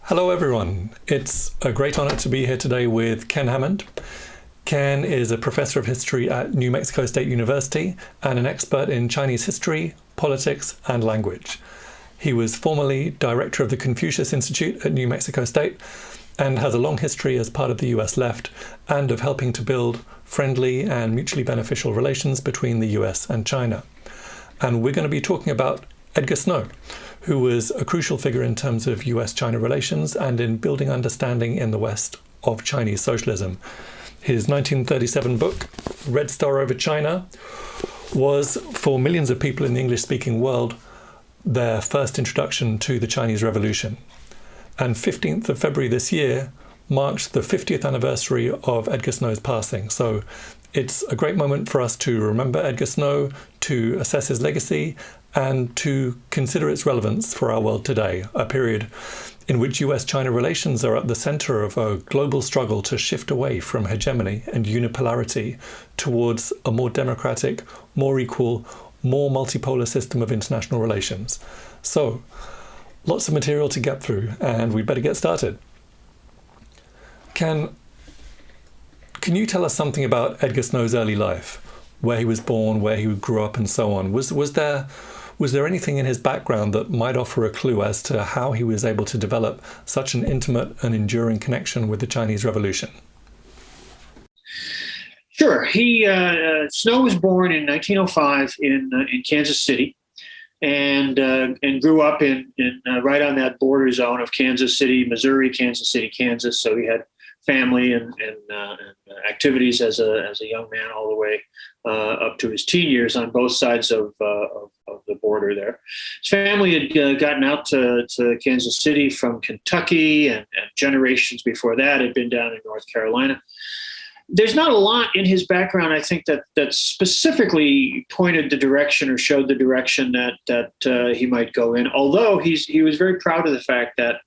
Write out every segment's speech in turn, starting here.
Hello, everyone. It's a great honor to be here today with Ken Hammond. Ken is a professor of history at New Mexico State University and an expert in Chinese history, politics, and language. He was formerly director of the Confucius Institute at New Mexico State and has a long history as part of the US left and of helping to build friendly and mutually beneficial relations between the US and China. And we're going to be talking about Edgar Snow, who was a crucial figure in terms of US-China relations and in building understanding in the West of Chinese socialism. His 1937 book, Red Star Over China, was, for millions of people in the English-speaking world, their first introduction to the Chinese Revolution. And 15th of February this year marked the 50th anniversary of Edgar Snow's passing. So it's a great moment for us to remember Edgar Snow, to assess his legacy, and to consider its relevance for our world today, a period in which US-China relations are at the center of a global struggle to shift away from hegemony and unipolarity towards a more democratic, more equal, more multipolar system of international relations. So, lots of material to get through, and we'd better get started. Can you tell us something about Edgar Snow's early life? Where he was born, where he grew up, and so on. Was there anything in his background that might offer a clue as to how he was able to develop such an intimate and enduring connection with the Chinese Revolution? Sure. Snow was born in 1905 in Kansas City, and grew up in right on that border zone of Kansas City, Missouri, Kansas City, Kansas. So he had family and activities as a young man all the way up to his teen years on both sides of the border there. His family had gotten out to Kansas City from Kentucky, and generations before that had been down in North Carolina. There's not a lot in his background, I think, that specifically pointed the direction or showed the direction that he might go in, although he was very proud of the fact that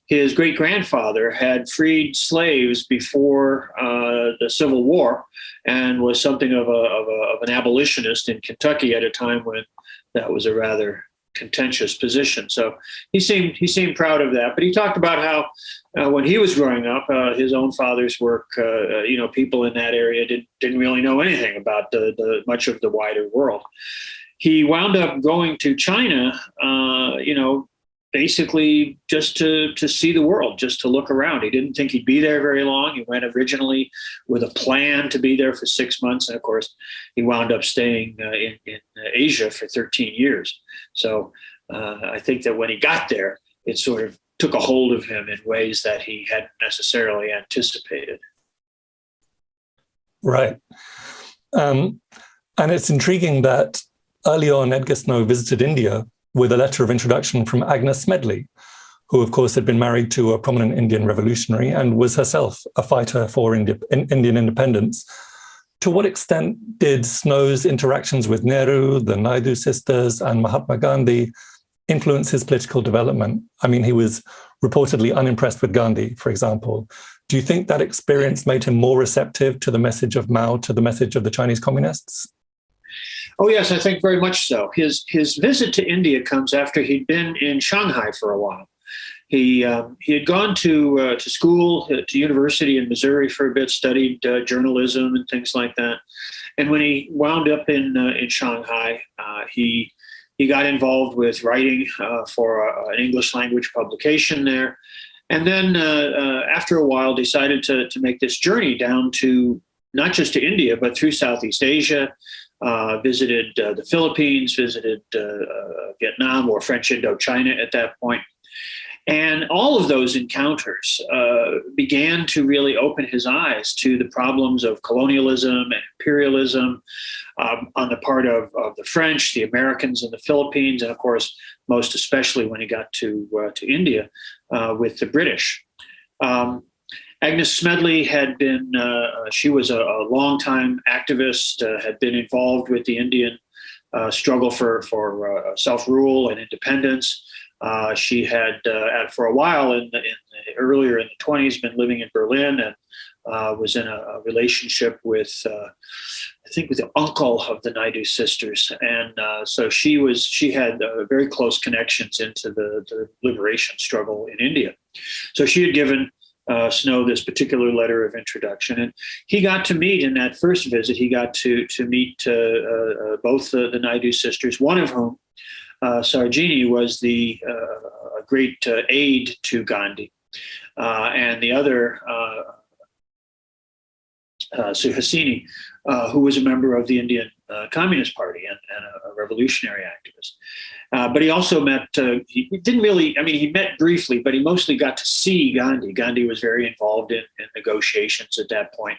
his great-grandfather had freed slaves before the Civil War and was something of an abolitionist in Kentucky at a time when that was a rather contentious position. So he seemed proud of that. But he talked about how when he was growing up, his own father's work, people in that area didn't really know anything about the much of the wider world. He wound up going to China, basically just to see the world, just to look around. He didn't think he'd be there very long. He went originally with a plan to be there for 6 months. And of course, he wound up staying in Asia for 13 years. So I think that when he got there, it sort of took a hold of him in ways that he hadn't necessarily anticipated. Right. And it's intriguing that early on, Edgar Snow visited India with a letter of introduction from Agnes Smedley, who, of course, had been married to a prominent Indian revolutionary and was herself a fighter for Indian independence. To what extent did Snow's interactions with Nehru, the Naidu sisters, and Mahatma Gandhi influence his political development? I mean, he was reportedly unimpressed with Gandhi, for example. Do you think that experience made him more receptive to the message of Mao, to the message of the Chinese communists? Oh, yes, I think very much so. His visit to India comes after he'd been in Shanghai for a while. He had gone to school, to university in Missouri for a bit, studied journalism and things like that. And when he wound up in Shanghai, he got involved with writing for an English language publication there. And then after a while decided to make this journey down to not just to India, but through Southeast Asia. Visited the Philippines, visited Vietnam, or French Indochina at that point. And all of those encounters began to really open his eyes to the problems of colonialism and imperialism on the part of the French, the Americans, and the Philippines, and of course, most especially when he got to India with the British. Agnes Smedley had been, she was a longtime activist, had been involved with the Indian struggle for self-rule and independence. She had, for a while, earlier in the 20s, been living in Berlin and was in a relationship with, I think, with the uncle of the Naidu sisters, and so she had very close connections into the liberation struggle in India. So she had given Snow this particular letter of introduction, and he got to meet in that first visit. He got to meet both the Naidu sisters, one of whom, Sarojini, was the great aide to Gandhi, and the other, Suhasini, who was a member of the Indian Communist Party and a revolutionary activist. But he also met, he didn't really, I mean, he met briefly, but he mostly got to see Gandhi. Gandhi was very involved in negotiations at that point.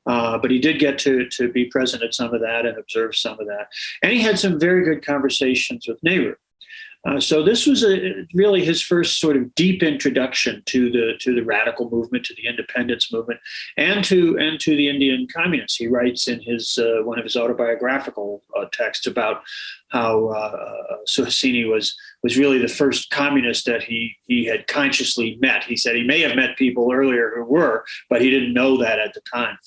But he did get to be present at some of that and observe some of that. And he had some very good conversations with Nehru. So this was really his first sort of deep introduction to the radical movement, to the independence movement, and to the Indian communists. He writes in his one of his autobiographical texts about how Suhasini was really the first communist that he had consciously met. He said he may have met people earlier who were, but he didn't know that at the time.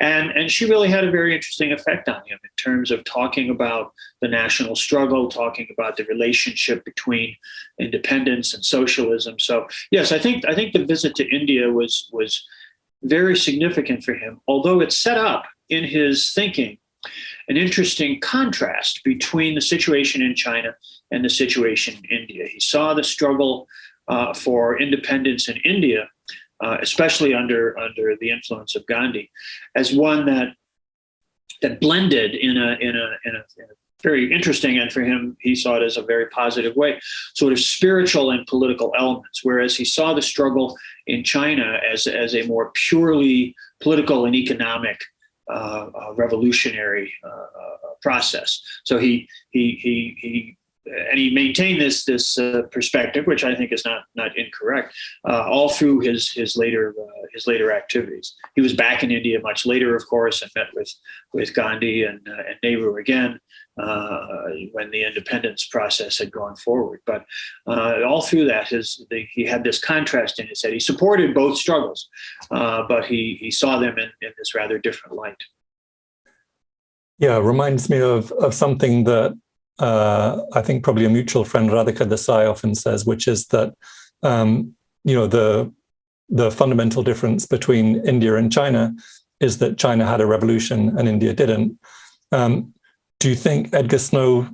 And she really had a very interesting effect on him in terms of talking about the national struggle, talking about the relationship between independence and socialism. So yes, I think the visit to India was very significant for him, although it set up in his thinking an interesting contrast between the situation in China and the situation in India. He saw the struggle for independence in India, especially under the influence of Gandhi, as one that blended in a very interesting, and for him, he saw it as a very positive way, sort of spiritual and political elements, whereas he saw the struggle in China as a more purely political and economic revolutionary process. So he maintained this perspective, which I think is not incorrect, all through his later activities. He was back in India much later, of course, and met with Gandhi and Nehru again when the independence process had gone forward. But all through that, he had this contrast in his head. He supported both struggles, but he saw them in this rather different light. Yeah, it reminds me of something that I think probably a mutual friend, Radhika Desai, often says, which is that the fundamental difference between India and China is that China had a revolution and India didn't. Do you think Edgar Snow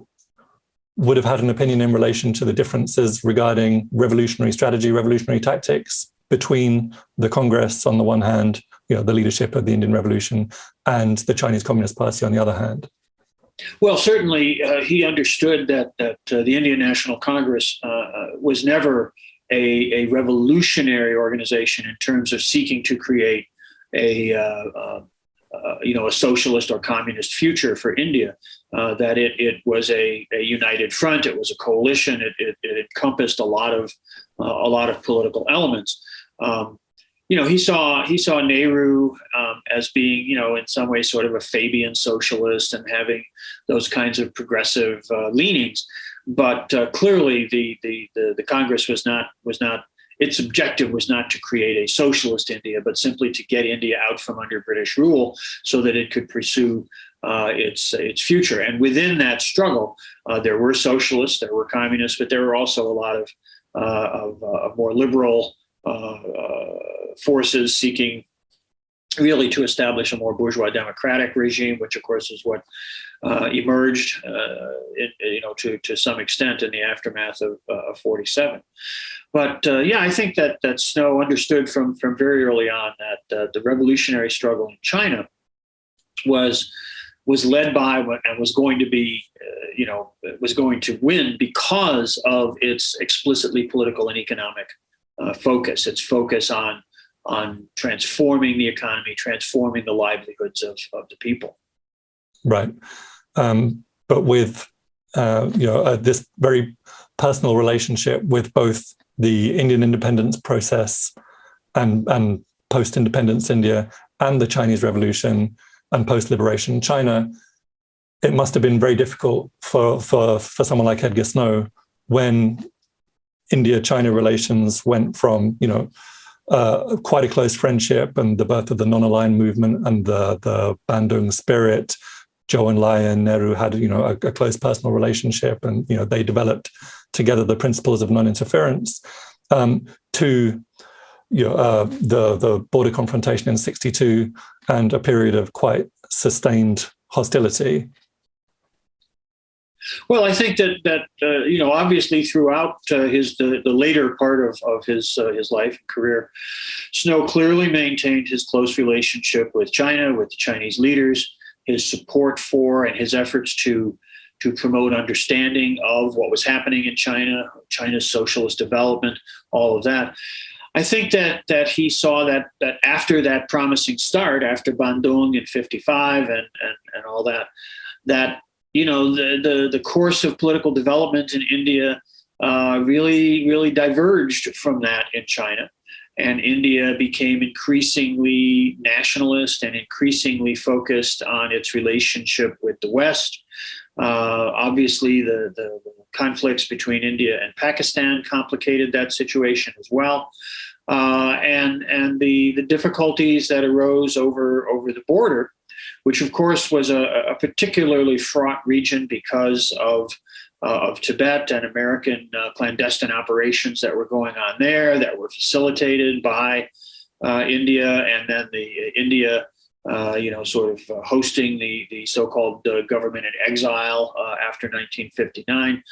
would have had an opinion in relation to the differences regarding revolutionary strategy, revolutionary tactics between the Congress on the one hand, the leadership of the Indian Revolution, and the Chinese Communist Party on the other hand? Well, certainly he understood that the Indian National Congress was never a revolutionary organization in terms of seeking to create a socialist or communist future for India. That it was a united front. It was a coalition. It encompassed a lot of political elements. He saw Nehru as being, in some ways, sort of a Fabian socialist and having those kinds of progressive leanings. But clearly, the Congress was not. Its objective was not to create a socialist India, but simply to get India out from under British rule so that it could pursue its future. And within that struggle, there were socialists, there were communists, but there were also a lot of more liberal forces seeking really to establish a more bourgeois democratic regime, which of course is what emerged, to some extent in the aftermath of 47. But I think that Snow understood from very early on that the revolutionary struggle in China was led by and was going to be, was going to win because of its explicitly political and economic focus. Its focus on transforming the economy, transforming the livelihoods of the people. Right. But with, this very personal relationship with both the Indian independence process and post-independence India and the Chinese Revolution and post-liberation China, it must have been very difficult for someone like Edgar Snow when India-China relations went from, quite a close friendship and the birth of the non-aligned movement and the Bandung spirit. Zhou Enlai and Nehru had, a close personal relationship, and they developed together the principles of non-interference. To the border confrontation in '62 and a period of quite sustained hostility. Well, I think that obviously throughout the later part of his life and career, Snow clearly maintained his close relationship with China, with the Chinese leaders, his support for and his efforts to promote understanding of what was happening in China, China's socialist development, all of that. I think that he saw that after that promising start, after Bandung in '55 and all that the course of political development in India really diverged from that in China. And India became increasingly nationalist and increasingly focused on its relationship with the West. Obviously, the conflicts between India and Pakistan complicated that situation as well. And the difficulties that arose over the border, which of course was a particularly fraught region because of Tibet and American clandestine operations that were going on there, that were facilitated by India, and then India hosting the so-called government in exile after 1959.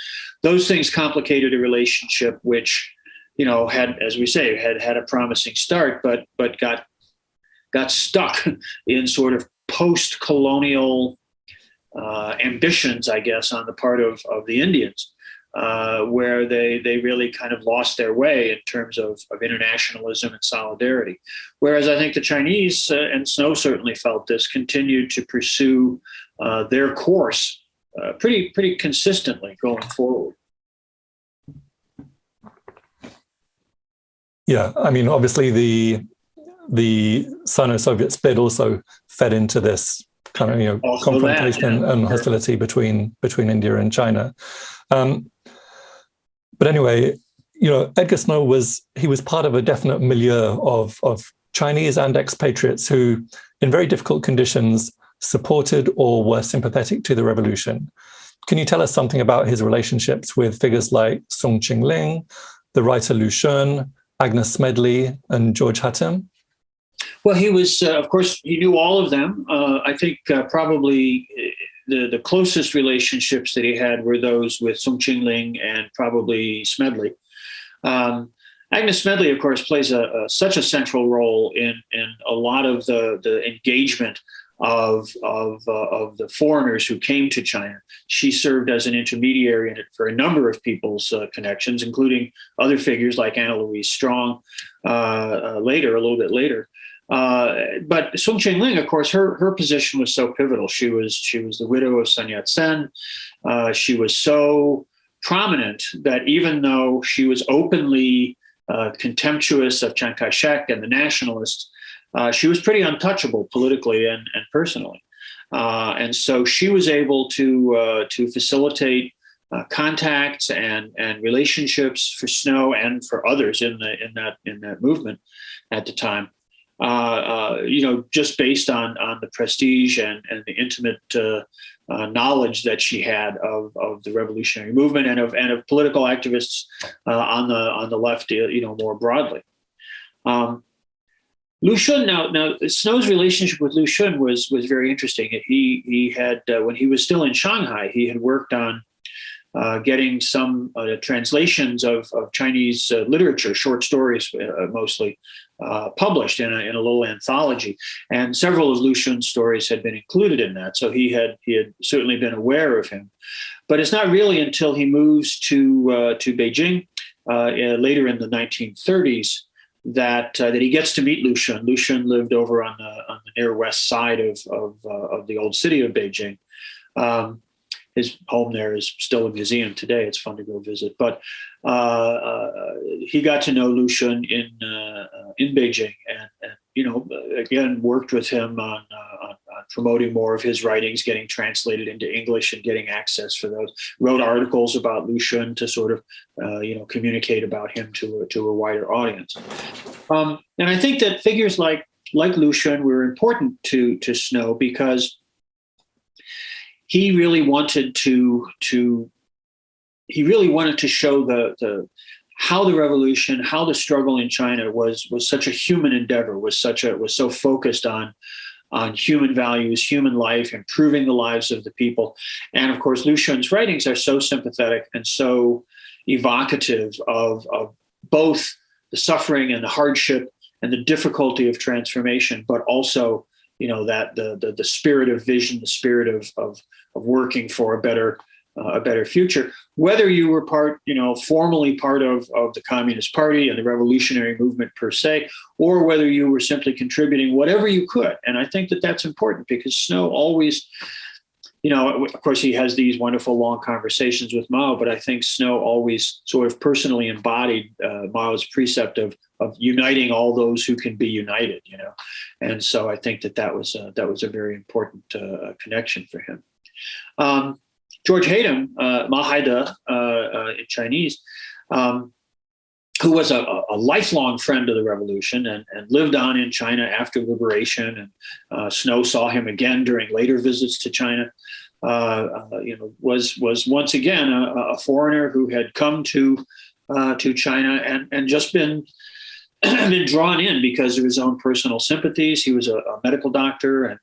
Those things complicated a relationship which, had, as we say, had a promising start, but got stuck in sort of post-colonial ambitions, I guess, on the part of the Indians, where they really kind of lost their way in terms of internationalism and solidarity. Whereas I think the Chinese, and Snow certainly felt this, continued to pursue their course pretty consistently going forward. Yeah, I mean, obviously the Sino-Soviet split also fed into this kind of confrontation and hostility between India and China. But anyway, Edgar Snow was part of a definite milieu of Chinese and expatriates who, in very difficult conditions, supported or were sympathetic to the revolution. Can you tell us something about his relationships with figures like Sung Ching-ling, the writer Lu Xun, Agnes Smedley, and George Hattem? Well, he was, of course, he knew all of them. I think probably the closest relationships that he had were those with Sung Ching-ling and probably Smedley. Agnes Smedley, of course, plays such a central role in a lot of the engagement of the foreigners who came to China. She served as an intermediary in it for a number of people's connections, including other figures like Anna Louise Strong a little bit later. But Sung Ching-ling, of course, her position was so pivotal. She was the widow of Sun Yat-sen. She was so prominent that even though she was openly contemptuous of Chiang Kai-shek and the nationalists, she was pretty untouchable politically and personally. And so she was able to facilitate contacts and relationships for Snow and for others in that movement at the time. Just based on the prestige and the intimate knowledge that she had of the revolutionary movement and of political activists on the left, more broadly. Lu Xun, now Snow's relationship with Lu Xun was very interesting. He had when he was still in Shanghai, he had worked on getting some translations of Chinese literature, short stories mostly, published in a little anthology, and several of Lu Xun's stories had been included in that. So he had certainly been aware of him, but it's not really until he moves to Beijing later in the 1930s that he gets to meet Lu Xun. Lu Xun lived over on the near west side of the old city of Beijing. His home there is still a museum today. It's fun to go visit. But he got to know Lu Xun in Beijing, and again worked with him on promoting more of his writings, getting translated into English and getting access for those. Wrote articles about Lu Xun to sort of, communicate about him to a wider audience. And I think that figures like Lu Xun were important to Snow because he really wanted to show the how the revolution, how the struggle in China was such a human endeavor, was so focused on human values, human life, improving the lives of the people. And of course, Lu Xun's writings are so sympathetic and so evocative of both the suffering and the hardship and the difficulty of transformation, but also, that the spirit of vision, the spirit of working for a better future. Whether you were formally part of the Communist Party and the revolutionary movement per se, or whether you were simply contributing whatever you could. And I think that that's important because Snow always, of course, he has these wonderful long conversations with Mao, but I think Snow always sort of personally embodied Mao's precept of uniting all those who can be united, And so I think that was a very important connection for him. George Haydn, Ma Haida in Chinese, who was a lifelong friend of the revolution and lived on in China after liberation. And Snow saw him again during later visits to China. Was once again a foreigner who had come to China and just been drawn in because of his own personal sympathies. He was a medical doctor and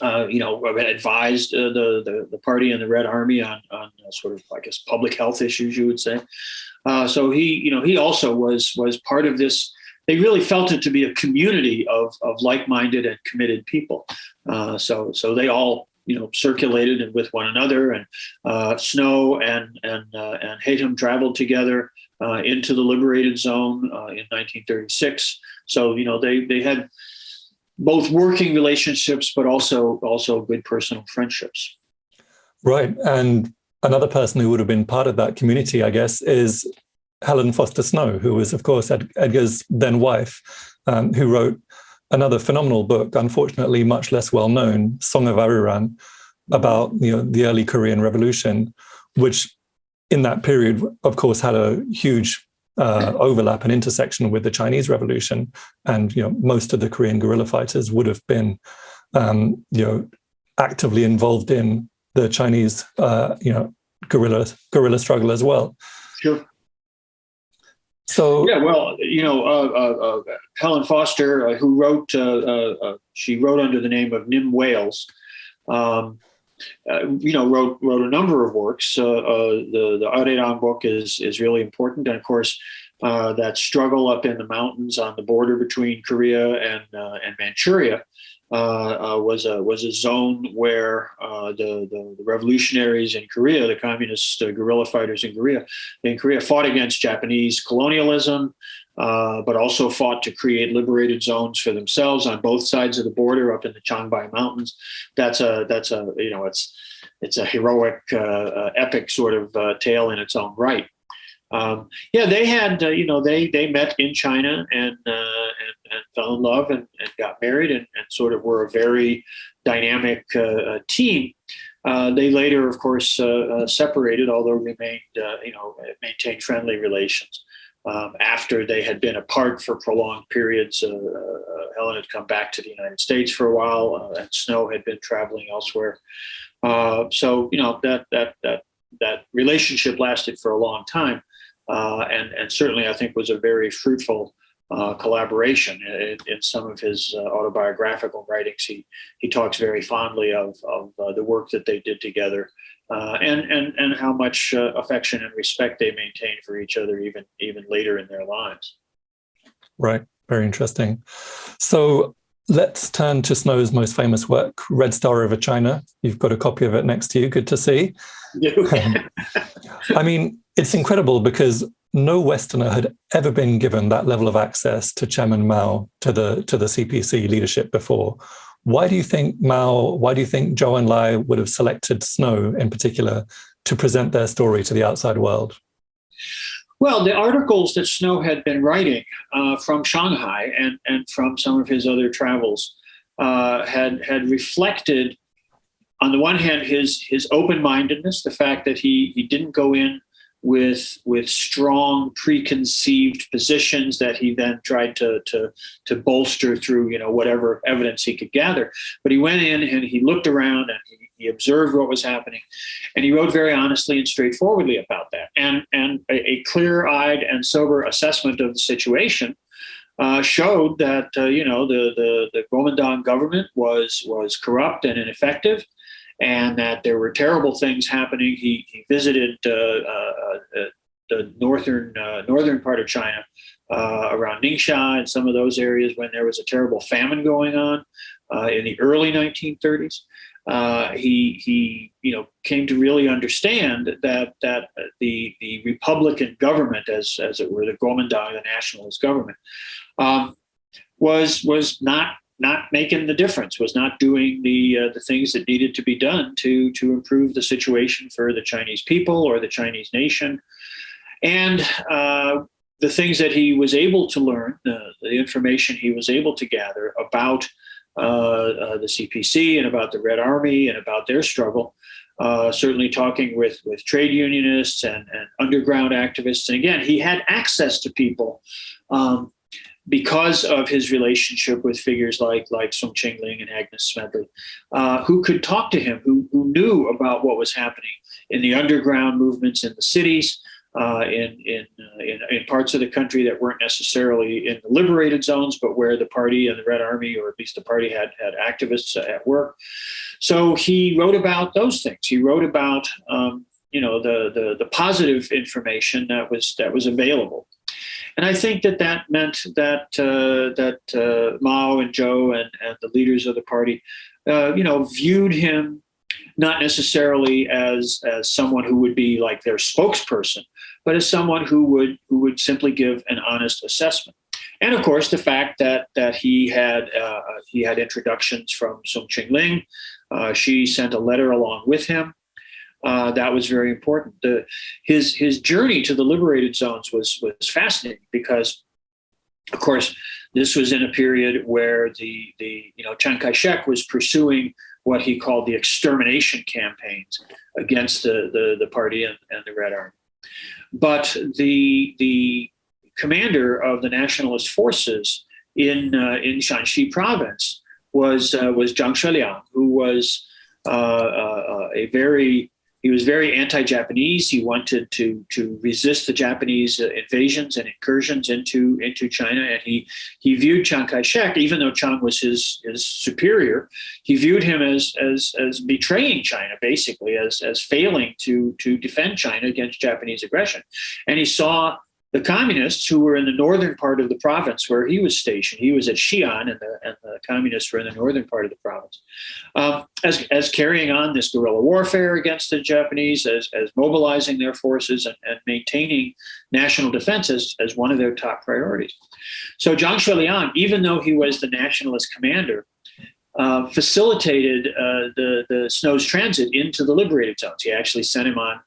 advised the party and the Red Army on sort of, I guess, public health issues, you would say. So he also was part of this. They really felt it to be a community of like-minded and committed people. So they all circulated with one another, and Snow and Hatem traveled together into the liberated zone in 1936. So they had both working relationships, but also good personal friendships. Right. And another person who would have been part of that community, I guess, is Helen Foster Snow, who was, of course, Edgar's then wife, who wrote another phenomenal book, unfortunately much less well known, Song of Ariran, about the early Korean Revolution, which in that period, of course, had a huge overlap and intersection with the Chinese Revolution, and most of the Korean guerrilla fighters would have been actively involved in the Chinese guerrilla struggle as well. Sure. So yeah, well, Helen Foster, who wrote, she wrote under the name of Nim Wales. Wrote a number of works. The Arirang book is really important, and of course, that struggle up in the mountains on the border between Korea and Manchuria was a zone where the revolutionaries in Korea, the communist guerrilla fighters in Korea, fought against Japanese colonialism. But also fought to create liberated zones for themselves on both sides of the border up in the Changbai Mountains. It's a heroic, epic sort of tale in its own right. They had, they met in China and fell in love and got married and sort of were a very dynamic team. They later, of course, separated, although remained, maintained friendly relations. After they had been apart for prolonged periods, Helen had come back to the United States for a while, and Snow had been traveling elsewhere. So that relationship lasted for a long time, and certainly I think was a very fruitful collaboration. In some of his autobiographical writings, he talks very fondly of the work that they did together. And how much affection and respect they maintained for each other even later in their lives. Right. Very interesting. So let's turn to Snow's most famous work, Red Star over China. You've got a copy of it next to you. Good to see. I mean, it's incredible because no Westerner had ever been given that level of access to Chairman Mao, to the CPC leadership before. Why do you think Zhou Enlai would have selected Snow in particular to present their story to the outside world? Well, the articles that Snow had been writing from Shanghai and from some of his other travels had reflected, on the one hand, his open-mindedness, the fact that he didn't go in with strong preconceived positions that he then tried to bolster through whatever evidence he could gather. But he went in and he looked around and he observed what was happening, and he wrote very honestly and straightforwardly about that. And a clear-eyed and sober assessment of the situation showed that the Kuomintang government was corrupt and ineffective, and that there were terrible things happening. He visited the northern part of China, around Ningxia and some of those areas when there was a terrible famine going on in the early 1930s. He came to really understand that the Republican government, as it were, the Kuomintang, the nationalist government, was not making the difference, was not doing the things that needed to be done to improve the situation for the Chinese people or the Chinese nation. And the things that he was able to learn, the information he was able to gather about the CPC and about the Red Army and about their struggle, certainly talking with trade unionists and underground activists. And again, he had access to people because of his relationship with figures like Sung Ching-ling and Agnes Smedley, who could talk to him, who knew about what was happening in the underground movements in the cities, in parts of the country that weren't necessarily in the liberated zones, but where the party and the Red Army, or at least the party, had activists at work. So he wrote about those things. He wrote about the positive information that was available. And I think that meant that Mao and Zhou and the leaders of the party, viewed him not necessarily as someone who would be like their spokesperson, but as someone who would simply give an honest assessment. And of course, the fact that he had introductions from Sung Ching-ling, she sent a letter along with him. That was very important. His journey to the liberated zones was fascinating because, of course, this was in a period where the Chiang Kai-shek was pursuing what he called the extermination campaigns against the party and the Red Army. But the commander of the nationalist forces in Shanxi province was Zhang Sheliang, who was he was very anti-Japanese. He wanted to resist the Japanese invasions and incursions into China, and he viewed Chiang Kai-shek, even though Chiang was his superior, he viewed him as betraying China, basically as failing to defend China against Japanese aggression. And he saw the communists, who were in the northern part of the province where he was stationed, he was at Xi'an, and the communists were in the northern part of the province, as carrying on this guerrilla warfare against the Japanese, as mobilizing their forces and maintaining national defense as one of their top priorities. So Zhang Sheliang, even though he was the nationalist commander, facilitated the Snow's transit into the liberated zones. He actually sent him on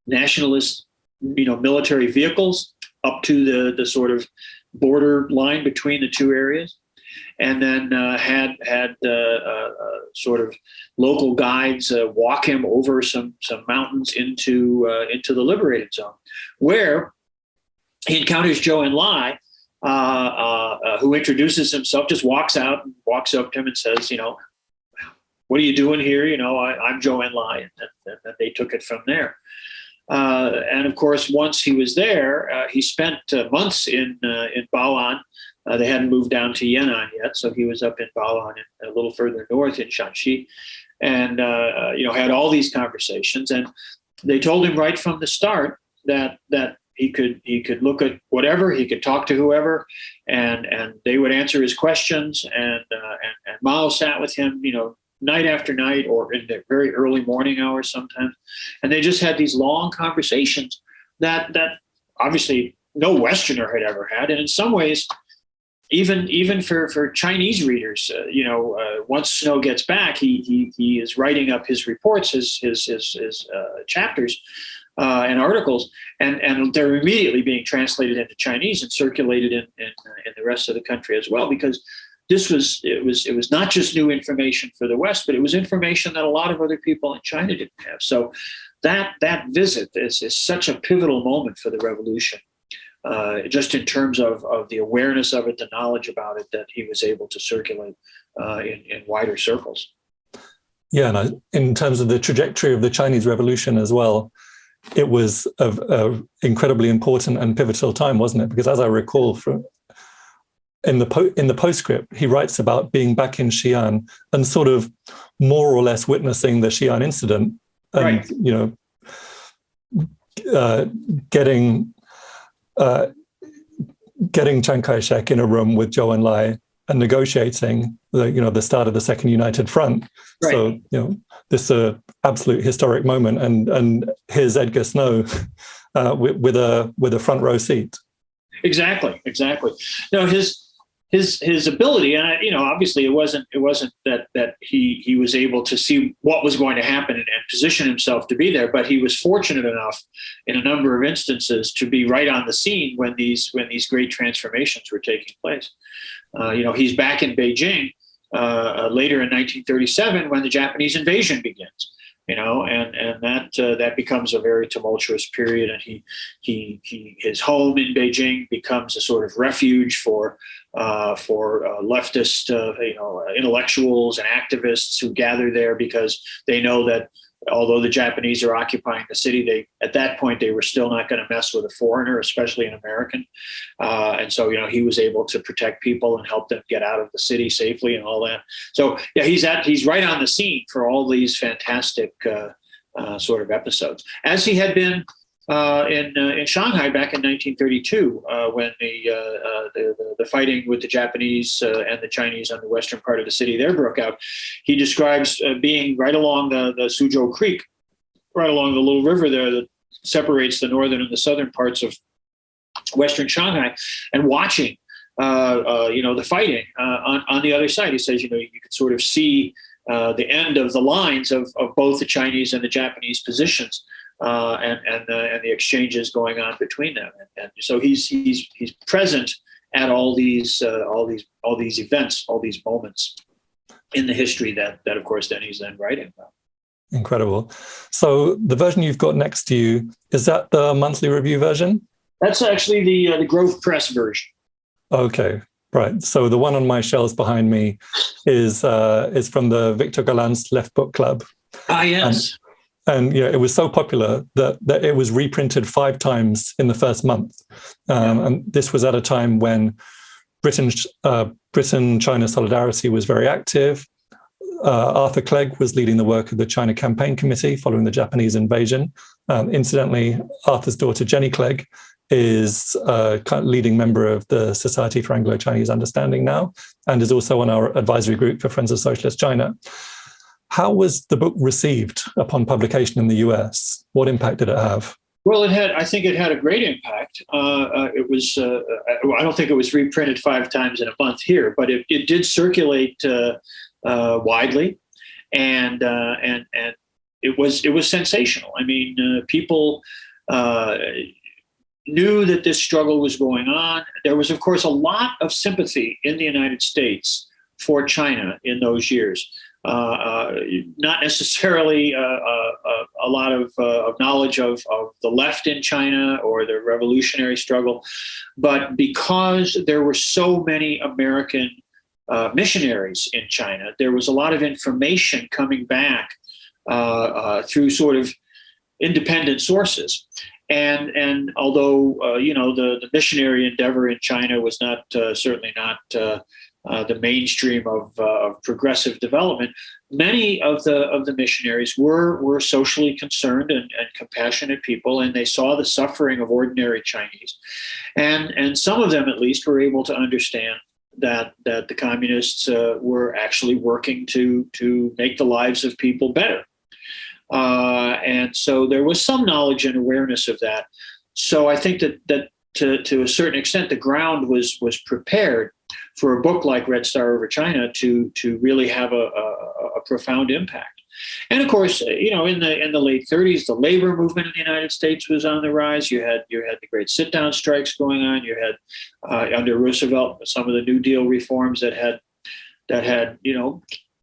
nationalist military vehicles up to the sort of border line between the two areas, and then had sort of local guides walk him over some mountains into the liberated zone, where he encounters Zhou Enlai, who introduces himself, just walks out and walks up to him and says, "What are you doing here? I'm Zhou Enlai," and they took it from there. And of course, once he was there, he spent months in Bao'an. They hadn't moved down to Yan'an yet, so he was up in Bao'an, a little further north in Shanxi, and had all these conversations. And they told him right from the start that he could look at whatever, he could talk to whoever, and they would answer his questions. And Mao sat with him, night after night, or in the very early morning hours sometimes. And they just had these long conversations that obviously no Westerner had ever had. And in some ways, even for Chinese readers, once Snow gets back, he is writing up his reports, his chapters and articles, and they're immediately being translated into Chinese and circulated in the rest of the country as well, because it was not just new information for the West, but it was information that a lot of other people in China didn't have. So that visit is such a pivotal moment for the revolution, just in terms of the awareness of it, the knowledge about it that he was able to circulate in wider circles. Yeah, and in terms of the trajectory of the Chinese Revolution as well, it was a incredibly important and pivotal time, wasn't it? Because as I recall from in the postscript, he writes about being back in Xi'an and sort of more or less witnessing the Xi'an incident, and getting Chiang Kai-shek in a room with Zhou Enlai and negotiating the start of the Second United Front. Right. So this absolute historic moment, and here's Edgar Snow with a front row seat. Exactly. No, his ability, and obviously it wasn't that he was able to see what was going to happen and position himself to be there, but he was fortunate enough in a number of instances to be right on the scene when these great transformations were taking place. He's back in Beijing later in 1937 when the Japanese invasion begins. And that becomes a very tumultuous period, and his home in Beijing becomes a sort of refuge for leftist intellectuals and activists who gather there because they know that although the Japanese are occupying the city, at that point they were still not going to mess with a foreigner, especially an American. And so he was able to protect people and help them get out of the city safely and all that. So yeah, he's right on the scene for all these fantastic sort of episodes, as he had been in Shanghai back in 1932 when the fighting with the Japanese and the Chinese on the western part of the city there broke out. He describes being right along the Suzhou Creek, right along the little river there that separates the northern and the southern parts of western Shanghai, and watching the fighting on the other side. He says you could sort of see the end of the lines of both the Chinese and the Japanese positions. And the exchanges going on between them, and so he's present at all these events, all these moments in the history that of course then he's writing about. Incredible. So the version you've got next to you, is that the monthly review version? That's actually the Grove Press version. Okay, right. So the one on my shelves behind me is from the Victor Galland's Left Book Club. Ah, yes. And it was so popular that it was reprinted 5 times in the first month. And this was at a time when Britain-China solidarity was very active. Arthur Clegg was leading the work of the China Campaign Committee following the Japanese invasion. Incidentally, Arthur's daughter, Jenny Clegg, is a leading member of the Society for Anglo-Chinese Understanding now, and is also on our advisory group for Friends of Socialist China. How was the book received upon publication in the US? What impact did it have? Well, I think it had a great impact. It was, I don't think it was reprinted 5 times in a month here, but it did circulate widely, and it was sensational. I mean, people knew that this struggle was going on. There was, of course, a lot of sympathy in the United States for China in those years. Not necessarily a lot of knowledge of the left in China or the revolutionary struggle, but because there were so many American missionaries in China, there was a lot of information coming back through sort of independent sources. And although the missionary endeavor in China was certainly not the mainstream of progressive development, many of the missionaries were socially concerned and compassionate people, and they saw the suffering of ordinary Chinese, and some of them at least were able to understand that the communists were actually working to make the lives of people better. And so there was some knowledge and awareness of that. So I think that to a certain extent, the ground was prepared for a book like Red Star Over China to really have a profound impact. And of course, in the late 30s, the labor movement in the United States was on the rise. You had the great sit-down strikes going on. You had under Roosevelt some of the New Deal reforms that had that had,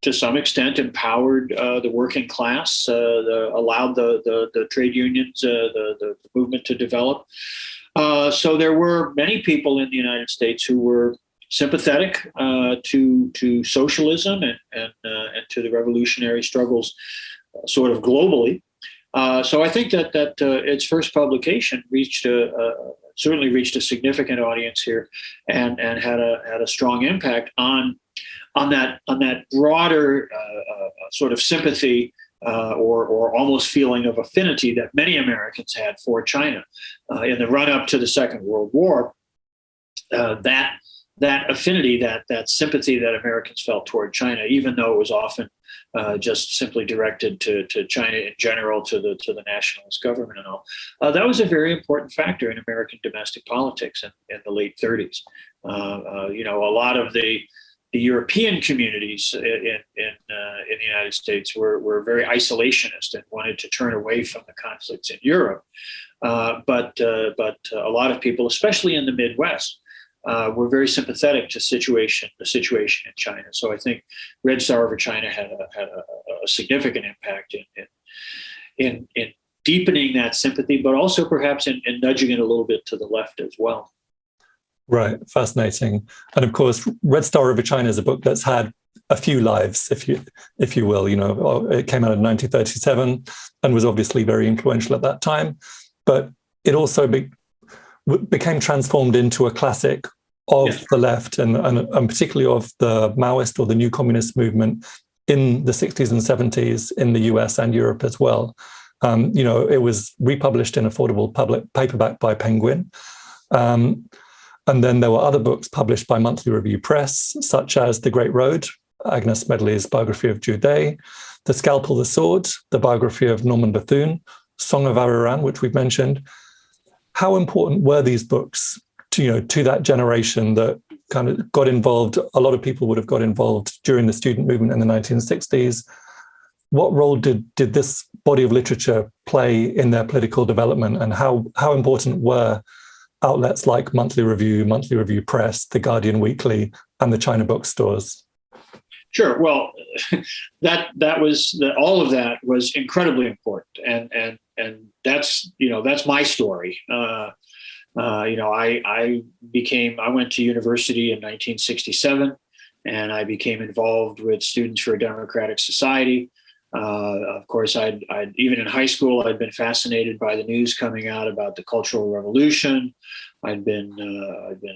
to some extent empowered the working class, allowed the trade unions, the movement to develop. So there were many people in the United States who were sympathetic to socialism and to the revolutionary struggles, sort of globally. So I think that its first publication certainly reached a significant audience here, and had a strong impact on that broader sort of sympathy or almost feeling of affinity that many Americans had for China in the run up to the Second World War. That affinity, that sympathy that Americans felt toward China, even though it was often just simply directed to China in general, to the nationalist government and all, that was a very important factor in American domestic politics in the late 30s. A lot of the European communities in the United States were very isolationist and wanted to turn away from the conflicts in Europe. But a lot of people, especially in the Midwest, were very sympathetic to the situation in China. So I think Red Star Over China had a significant impact in deepening that sympathy, but also perhaps in nudging it a little bit to the left as well. Right, fascinating. And of course, Red Star Over China is a book that's had a few lives, if you will. It came out in 1937 and was obviously very influential at that time, but it also became transformed into a classic of the left and particularly of the Maoist or the New Communist movement in the 60s and 70s in the US and Europe as well. It was republished in affordable public paperback by Penguin. And then there were other books published by Monthly Review Press, such as The Great Road, Agnes Medley's biography of Jude Day, The Scalpel, the Sword, the biography of Norman Bethune, Song of Araran, which we've mentioned. How important were these books to that generation that kind of got involved? A lot of people would have got involved during the student movement in the 1960s. What role did this body of literature play in their political development, and how important were outlets like Monthly Review Press, The Guardian Weekly, and the China bookstores? Sure. Well, all of that was incredibly important, and that's my story. I went to university in 1967, and I became involved with Students for a Democratic Society. Of course, I'd even in high school, I'd been fascinated by the news coming out about the Cultural Revolution. I'd been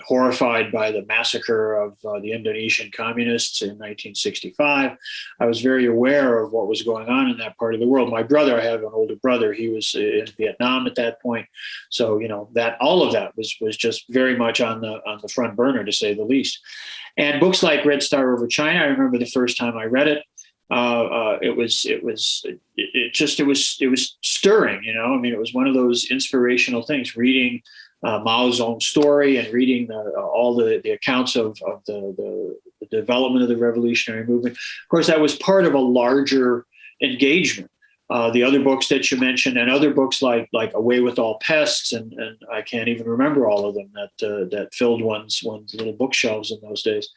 horrified by the massacre of the Indonesian communists in 1965. I was very aware of what was going on in that part of the world. My brother, I have an older brother, he was in Vietnam at that point. So, that all of that was just very much on the front burner, to say the least. And books like Red Star Over China, I remember the first time I read it. It was stirring, it was one of those inspirational things, reading Mao's own story and reading all the accounts of the development of the revolutionary movement. Of course, that was part of a larger engagement. The other books that you mentioned, and other books like Away with All Pests, and I can't even remember all of them that filled one's little bookshelves in those days.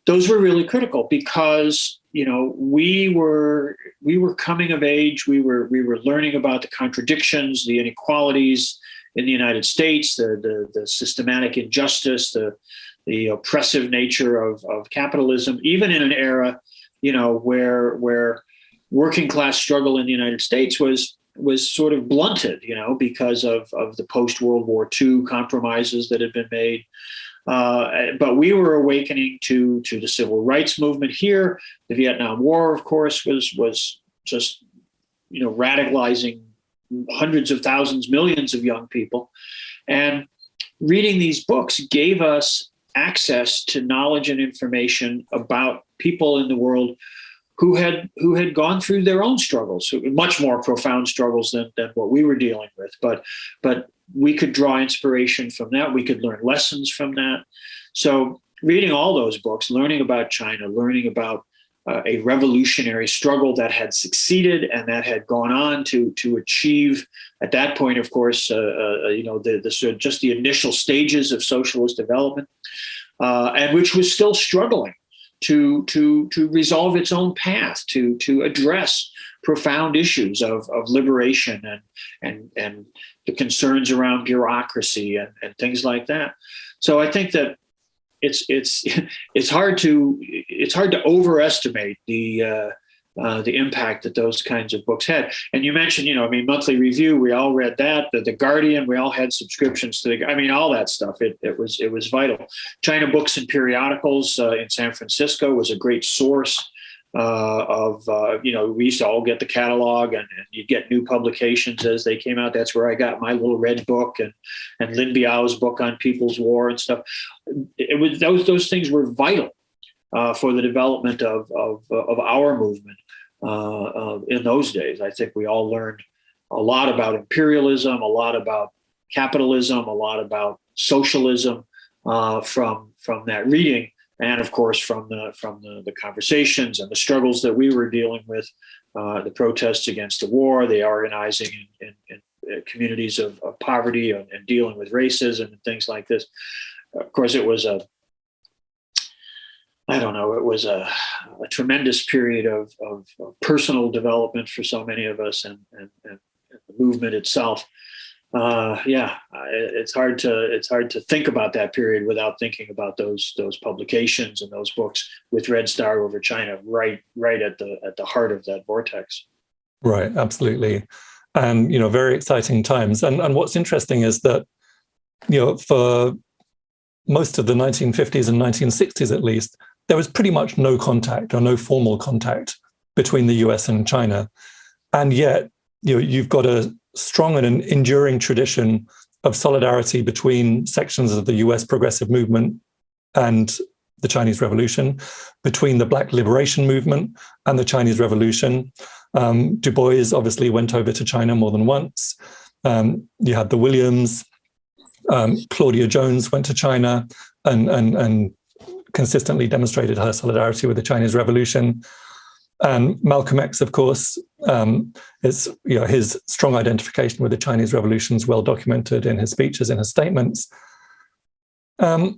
Those were really critical because we were coming of age. We were learning about the contradictions, the inequalities in the United States, the systematic injustice, the oppressive nature of capitalism, even in an era where working class struggle in the United States was sort of blunted, because of the post-World War II compromises that had been made. But we were awakening to the civil rights movement here. The Vietnam War, of course, was just radicalizing hundreds of thousands, millions of young people. And reading these books gave us access to knowledge and information about people in the world who had gone through their own struggles, much more profound struggles than what we were dealing with. But we could draw inspiration from that. We could learn lessons from that. So reading all those books, learning about China, learning about a revolutionary struggle that had succeeded and that had gone on to achieve, at that point, of course, just the initial stages of socialist development. and which was still struggling to resolve its own path, to address profound issues of liberation and the concerns around bureaucracy and things like that. So I think that it's hard to overestimate the impact that those kinds of books had. And you mentioned, Monthly Review, we all read that. The Guardian, we all had subscriptions to all that stuff. It was vital. China Books and Periodicals in San Francisco was a great source we used to all get the catalog and you'd get new publications as they came out. That's where I got my little red book and Lin Biao's book on People's War and stuff. It was those things were vital for the development of our movement in those days. I think we all learned a lot about imperialism, a lot about capitalism, a lot about socialism from that reading. And of course, from the conversations and the struggles that we were dealing with, the protests against the war, the organizing in communities of poverty and dealing with racism and things like this. Of course, it was a tremendous period of personal development for so many of us, and the movement itself. It's hard to think about that period without thinking about those publications and those books with Red Star over China right at the heart of that vortex. Right, absolutely, and very exciting times. And what's interesting is that for most of the 1950s and 1960s, at least, there was pretty much no contact or no formal contact between the US and China, and yet you've got a strong and an enduring tradition of solidarity between sections of the US progressive movement and the Chinese Revolution, between the Black Liberation Movement and the Chinese Revolution. Du Bois obviously went over to China more than once. You had the Williams. Claudia Jones went to China and consistently demonstrated her solidarity with the Chinese Revolution. And Malcolm X, of course, his strong identification with the Chinese Revolution is well documented in his speeches, in his statements. But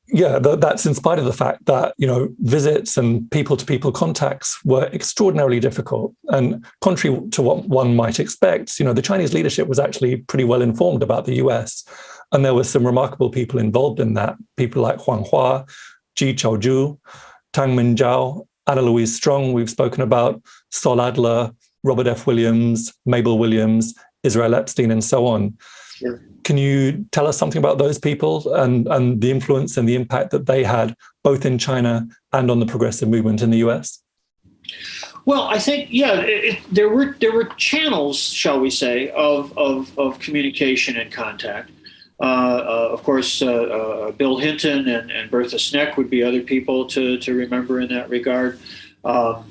that's in spite of the fact that visits and people-to-people contacts were extraordinarily difficult. And contrary to what one might expect, the Chinese leadership was actually pretty well informed about the US, and there were some remarkable people involved in that. People like Huang Hua, Ji Chaozhu, Tang Minzhao, Anna Louise Strong, we've spoken about, Sol Adler, Robert F. Williams, Mabel Williams, Israel Epstein, and so on. Sure. Can you tell us something about those people and the influence and the impact that they had both in China and on the progressive movement in the US? Well, I think, there were channels, shall we say, of communication and contact. Of course, Bill Hinton and Bertha Sneck would be other people to remember in that regard. I'm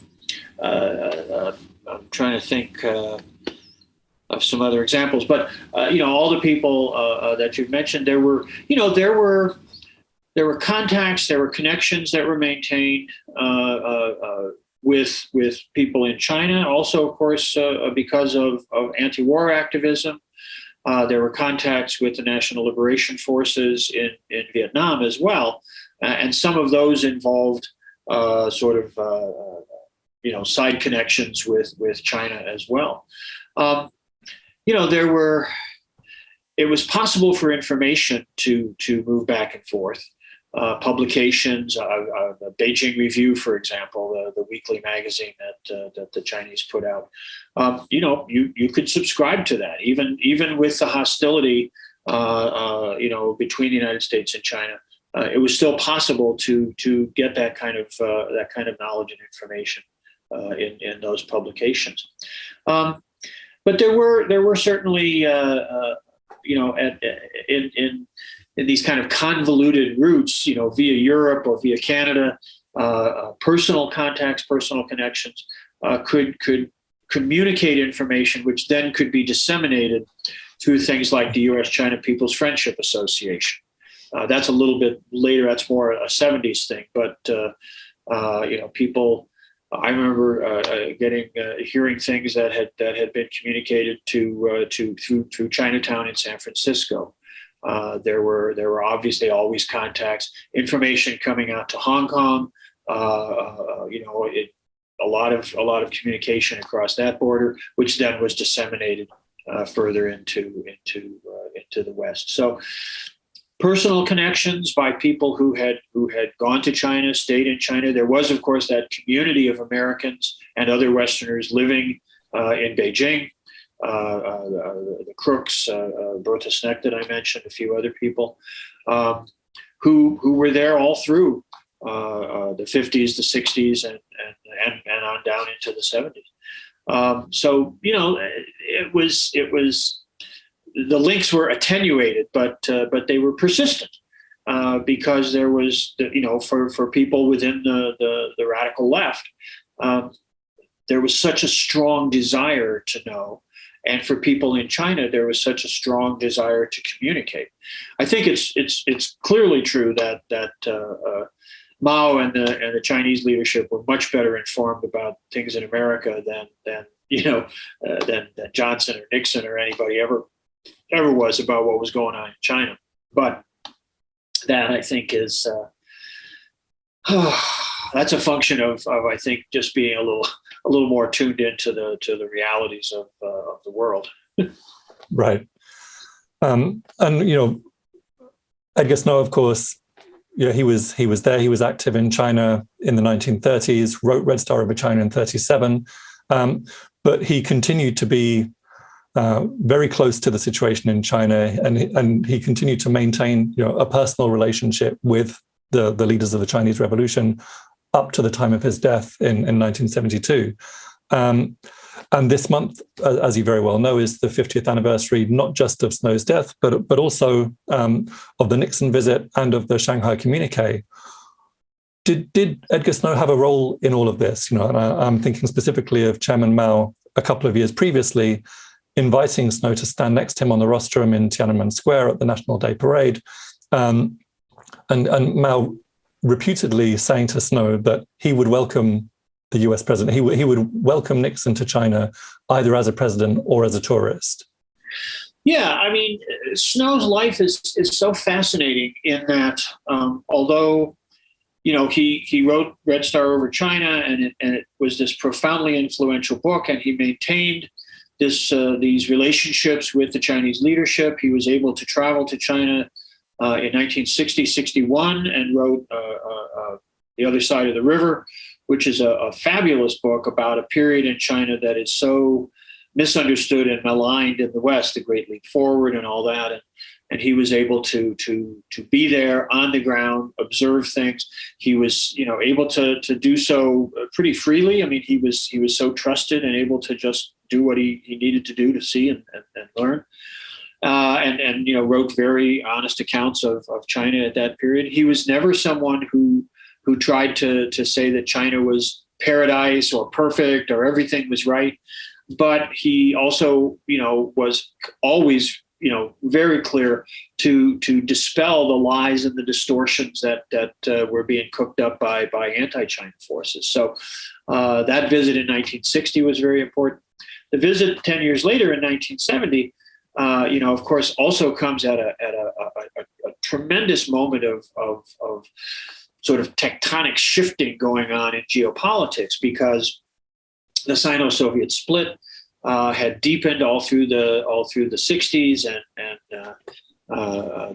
trying to think of some other examples, but all the people that you've mentioned, there were contacts, there were connections that were maintained with people in China. Also, of course, because of anti-war activism. There were contacts with the National Liberation Forces in Vietnam as well. And some of those involved side connections with China as well. It was possible for information to move back and forth. Publications, the Beijing Review, for example, the weekly magazine that the Chinese put out. You could subscribe to that, even with the hostility, between the United States and China. It was still possible to get that kind of knowledge and information in those publications. But there were certainly in these kind of convoluted routes, via Europe or via Canada, personal contacts, personal connections could communicate information, which then could be disseminated through things like the US-China People's Friendship Association. That's a little bit later. That's more a 70s thing. But people, I remember hearing things that had been communicated through Chinatown in San Francisco. There were obviously always contacts, information coming out to Hong Kong. A lot of communication across that border, which then was disseminated further into the West. So personal connections by people who had gone to China, stayed in China. There was, of course, that community of Americans and other Westerners living in Beijing. The Crooks, Bertha Sneck that I mentioned, a few other people who were there all through the 50s, the 60s, and on down into the 70s. So it was the links were attenuated, but they were persistent because there was for people within the radical left, there was such a strong desire to know. And for people in China, there was such a strong desire to communicate. I think it's clearly true that Mao and the Chinese leadership were much better informed about things in America than Johnson or Nixon or anybody ever was about what was going on in China. But that, I think, is that's a function of I think just being a little more tuned into the realities of the world. Right. And Edgar Snow, of course, he was there. He was active in China in the 1930s. Wrote Red Star Over China in 1937, but he continued to be very close to the situation in China, and he continued to maintain a personal relationship with the leaders of the Chinese Revolution up to the time of his death in 1972. And this month, as you very well know, is the 50th anniversary, not just of Snow's death, but also of the Nixon visit and of the Shanghai Communique. Did Edgar Snow have a role in all of this? And I'm thinking specifically of Chairman Mao a couple of years previously, inviting Snow to stand next to him on the rostrum in Tiananmen Square at the National Day Parade. And Mao reputedly saying to Snow that he would welcome the US president. He would welcome Nixon to China either as a president or as a tourist. Yeah, I mean, Snow's life is so fascinating in that although he wrote Red Star Over China, and it was this profoundly influential book, and he maintained these relationships with the Chinese leadership. He was able to travel to China in 1960-61 and wrote The Other Side of the River, which is a fabulous book about a period in China that is so misunderstood and maligned in the West, the Great Leap Forward and all that. And he was able to be there on the ground, observe things. He was, able to do so pretty freely. I mean, he was so trusted and able to just do what he needed to do to see and learn. And wrote very honest accounts of China at that period. He was never someone who tried to say that China was paradise or perfect or everything was right. But he also, was always, very clear to dispel the lies and the distortions that were being cooked up by anti-China forces. So that visit in 1960 was very important. The visit 10 years later in 1970, of course, also comes at a tremendous moment of sort of tectonic shifting going on in geopolitics, because the Sino-Soviet split had deepened all through the 60s, and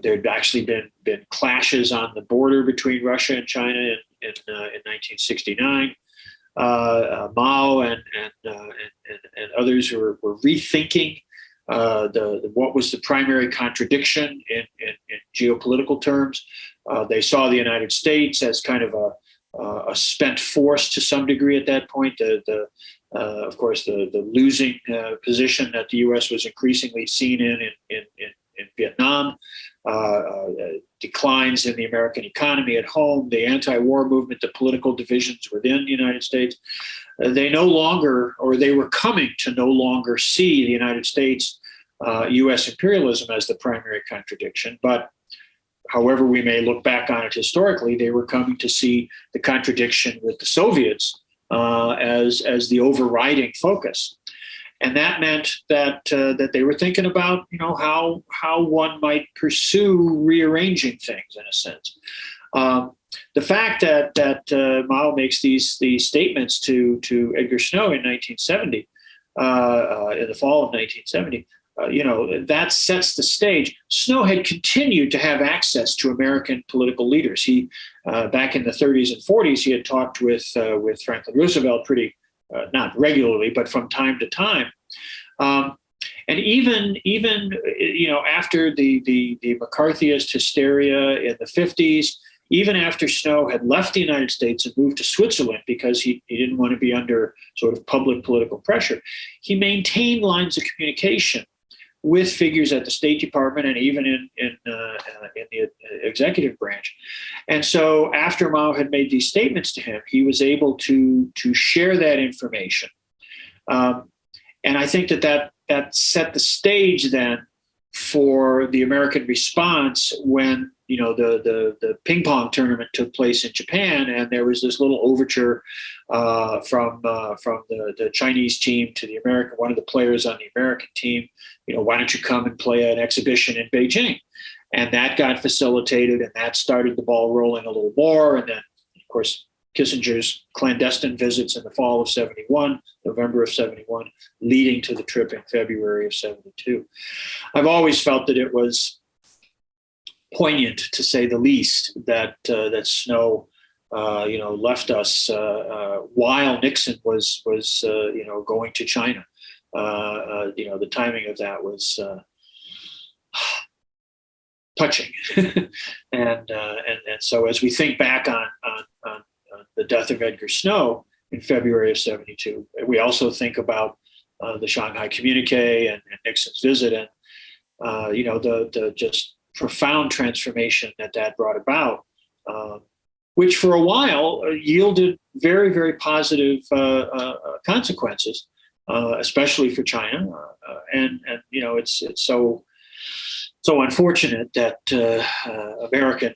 there had actually been clashes on the border between Russia and China in 1969. Mao and others were rethinking what was the primary contradiction in geopolitical terms. They saw the United States as kind of a spent force to some degree at that point. Of course, the losing position that the U.S. was increasingly seen in Vietnam, declines in the American economy at home, the anti-war movement, the political divisions within the United States. They no longer, or they were coming to no longer see the United States, U.S. imperialism as the primary contradiction. But however we may look back on it historically, they were coming to see the contradiction with the Soviets as the overriding focus. and that meant that they were thinking about how one might pursue rearranging things in a sense. The fact that Mao makes these statements to Edgar Snow in 1970, in the fall of 1970, that sets the stage. Snow had continued to have access to American political leaders. He, back in the 30s and 40s, he had talked with Franklin Roosevelt pretty, not regularly, but from time to time. And even after the McCarthyist hysteria in the 50s, even after Snow had left the United States and moved to Switzerland because he didn't want to be under sort of public political pressure, he maintained lines of communication with figures at the State Department and even in the executive branch. And so after Mao had made these statements to him, he was able to share that information. And I think that set the stage then for the American response when the ping pong tournament took place in Japan, and there was this little overture from the Chinese team to the American, one of the players on the American team, why don't you come and play an exhibition in Beijing? And that got facilitated, and that started the ball rolling a little more. And then, of course, Kissinger's clandestine visits in the fall of 71, November of 71, leading to the trip in February of 72. I've always felt that it was poignant, to say the least, that Snow, left us while Nixon was going to China. The timing of that was touching, and so as we think back on the death of Edgar Snow in February of 72, we also think about the Shanghai Communique and Nixon's visit, and the just profound transformation that brought about, which for a while yielded very, very positive consequences, especially for China. And it's so unfortunate that American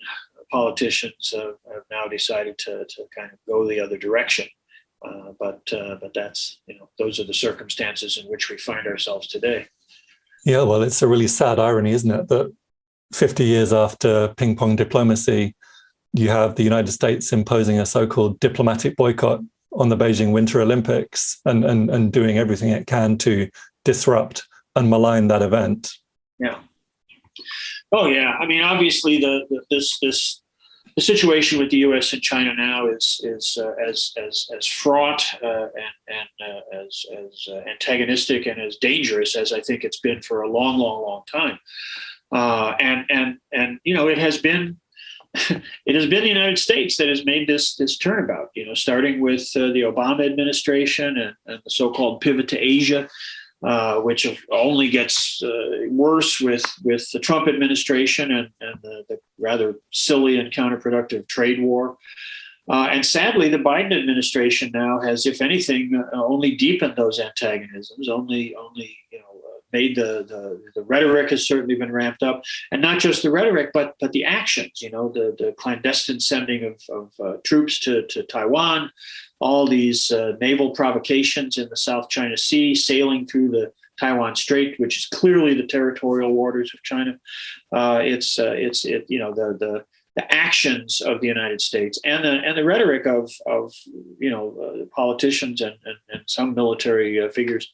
politicians have now decided to kind of go the other direction. But that's, those are the circumstances in which we find ourselves today. Yeah, well, it's a really sad irony, isn't it, that 50 years after ping pong diplomacy, you have the United States imposing a so-called diplomatic boycott on the Beijing Winter Olympics and doing everything it can to disrupt and malign that event. Yeah. Oh, yeah. I mean, obviously, the situation with the U.S. and China now is as fraught and as antagonistic and as dangerous as I think it's been for a long, long, long time. And it has been the United States that has made this turnabout. Starting with the Obama administration and the so-called pivot to Asia, which only gets worse with the Trump administration and the rather silly and counterproductive trade war. And sadly, the Biden administration now has, if anything, only deepened those antagonisms, only made the rhetoric has certainly been ramped up, and not just the rhetoric, but the actions. The clandestine sending of troops to Taiwan, all these naval provocations in the South China Sea, sailing through the Taiwan Strait, which is clearly the territorial waters of China. The actions of the United States and the rhetoric of politicians and some military figures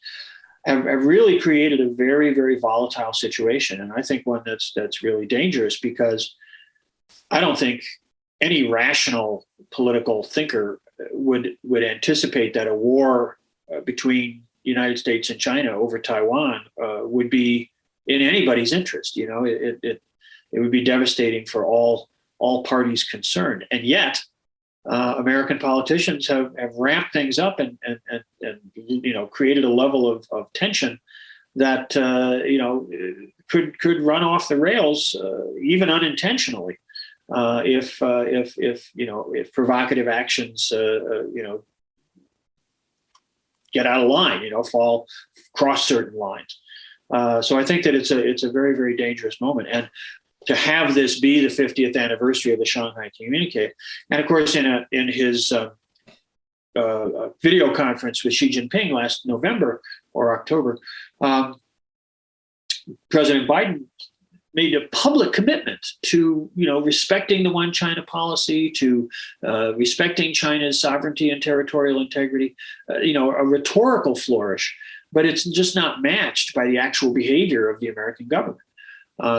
have really created a very, very volatile situation. And I think one that's really dangerous, because I don't think any rational political thinker would anticipate that a war between the United States and China over Taiwan would be in anybody's interest. It would be devastating for all parties concerned. And yet, American politicians have ramped things up and created a level of tension that could run off the rails even unintentionally if provocative actions get out of line, cross certain lines. So I think that it's a very, very dangerous moment. And to have this be the 50th anniversary of the Shanghai Communique, and of course, in his video conference with Xi Jinping last November or October, President Biden made a public commitment to, respecting the one China policy, to respecting China's sovereignty and territorial integrity, a rhetorical flourish, but it's just not matched by the actual behavior of the American government.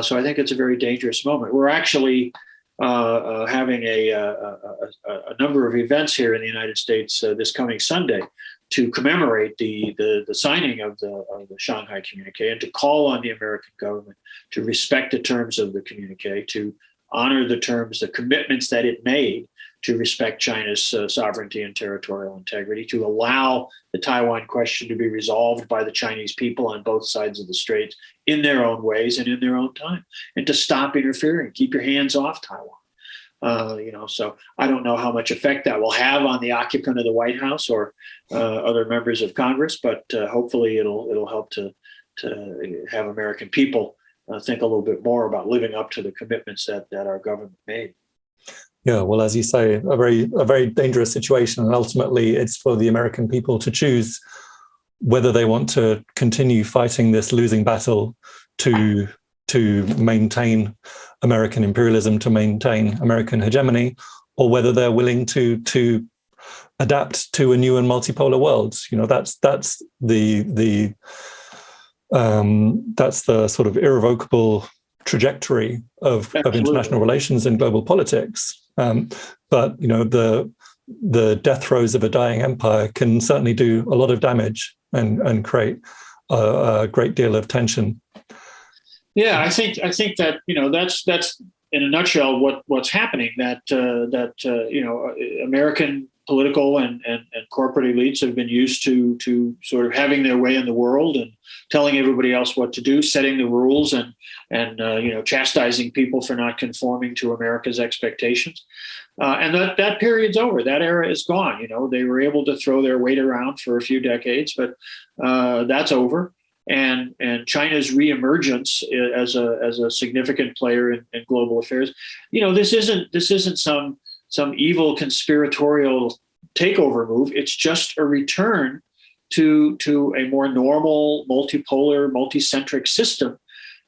So I think it's a very dangerous moment. We're actually having a number of events here in the United States this coming Sunday to commemorate the signing of the Shanghai Communique and to call on the American government to respect the terms of the communique, to honor the terms, the commitments that it made to respect China's sovereignty and territorial integrity, to allow the Taiwan question to be resolved by the Chinese people on both sides of the straits in their own ways and in their own time, and to stop interfering, keep your hands off Taiwan. So I don't know how much effect that will have on the occupant of the White House or other members of Congress, but hopefully it'll help to have American people think a little bit more about living up to the commitments that our government made. Yeah, well, as you say, a very dangerous situation, and ultimately it's for the American people to choose whether they want to continue fighting this losing battle to maintain American imperialism, to maintain American hegemony, or whether they're willing to adapt to a new and multipolar world. That's the sort of irrevocable trajectory of international relations and global politics. But the death throes of a dying empire can certainly do a lot of damage and create a great deal of tension. Yeah, I think that that's in a nutshell what's happening. That American political and corporate elites have been used to sort of having their way in the world and telling everybody else what to do, setting the rules, and chastising people for not conforming to America's expectations. And that period's over. That era is gone. They were able to throw their weight around for a few decades, but that's over. And China's reemergence as a significant player in global affairs, this isn't some evil conspiratorial takeover move. It's just a return to a more normal, multipolar, multicentric system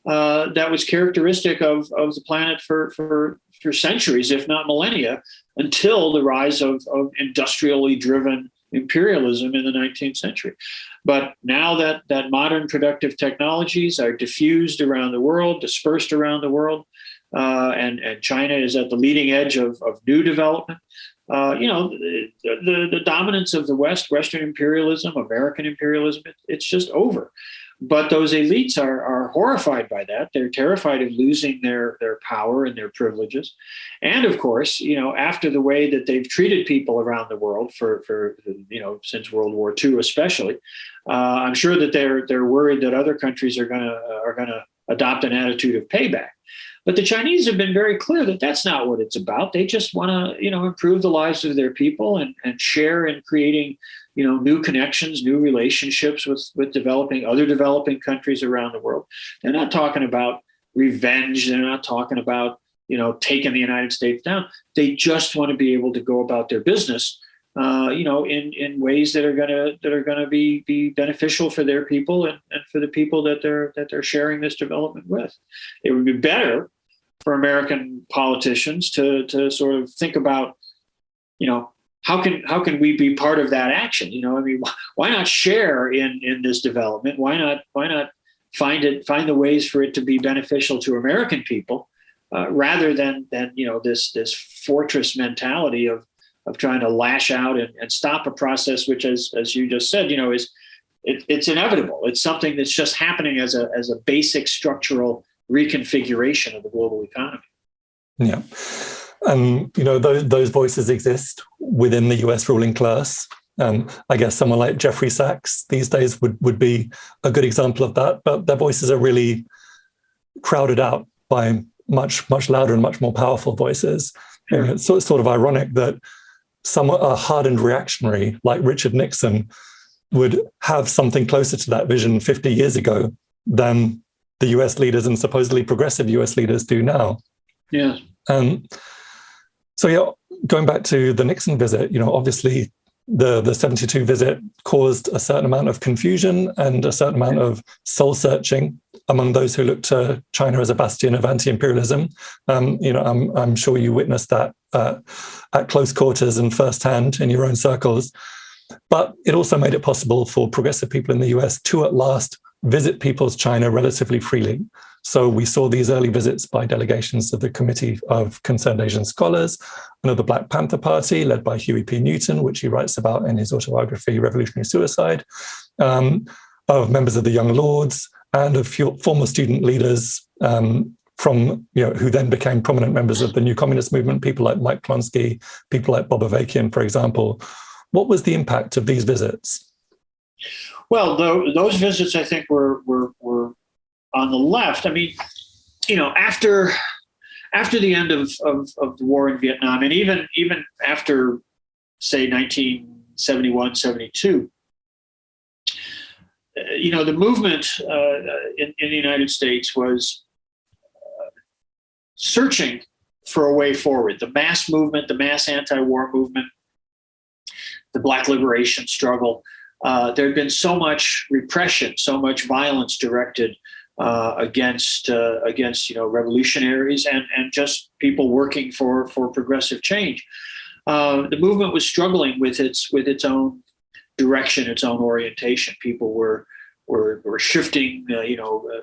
that was characteristic of the planet for centuries, if not millennia, until the rise of industrially driven imperialism in the 19th century. But now that modern productive technologies are diffused around the world, dispersed around the world, and China is at the leading edge of new development, the dominance of the Western imperialism, American imperialism, it's just over. But those elites are horrified by that. They're terrified of losing their power and their privileges. And of course, after the way that they've treated people around the world for since World War II especially, I'm sure that they're worried that other countries are gonna adopt an attitude of payback. But the Chinese have been very clear that that's not what it's about. They just want to, improve the lives of their people and share in creating, new connections, new relationships with other developing countries around the world. They're not talking about revenge. They're not talking about, taking the United States down. They just want to be able to go about their business, in ways that are gonna be beneficial for their people and for the people that they're sharing this development with. It would be better for American politicians to sort of think about, how can we be part of that action? Why not share in this development? Why not find the ways for it to be beneficial to American people, rather than this fortress mentality of trying to lash out and stop a process, which, as you just said, it's inevitable. It's something that's just happening as a basic structural reconfiguration of the global economy. Yeah. Those voices exist within the US ruling class. I guess someone like Jeffrey Sachs these days would be a good example of that, but their voices are really crowded out by much, much louder and much more powerful voices. Sure. It's sort of ironic that a hardened reactionary like Richard Nixon would have something closer to that vision 50 years ago than the US leaders and supposedly progressive US leaders do now. Yeah. Going back to the Nixon visit, obviously the 72 visit caused a certain amount of confusion and a certain amount of soul searching among those who looked to China as a bastion of anti-imperialism. I'm sure you witnessed that at close quarters and firsthand in your own circles. But it also made it possible for progressive people in the US to at last visit People's China relatively freely. So we saw these early visits by delegations of the Committee of Concerned Asian Scholars and of the Black Panther Party, led by Huey P. Newton, which he writes about in his autobiography, Revolutionary Suicide, of members of the Young Lords, and of former student leaders who then became prominent members of the New Communist Movement, people like Mike Klonsky, people like Bob Avakian, for example. What was the impact of these visits? Well, those visits, I think, were on the left. I mean, after the end of the war in Vietnam, and even after, say, 1971, 72, the movement in the United States was searching for a way forward. The mass movement, the mass anti-war movement, the Black liberation struggle. There had been so much repression, so much violence directed against revolutionaries and just people working for progressive change. The movement was struggling with its own direction, its own orientation. People were shifting,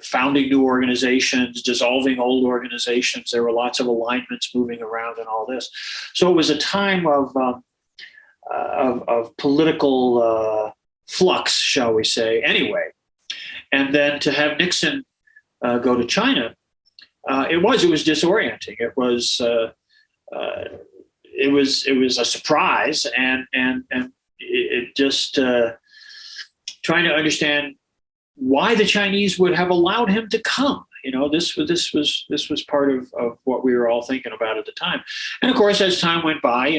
founding new organizations, dissolving old organizations. There were lots of alignments moving around and all this. So it was a time of political flux, shall we say, anyway. And then to have Nixon go to China, it was disorienting. It was a surprise, and it just trying to understand why the Chinese would have allowed him to come. This was part of what we were all thinking about at the time. And of course, as time went by,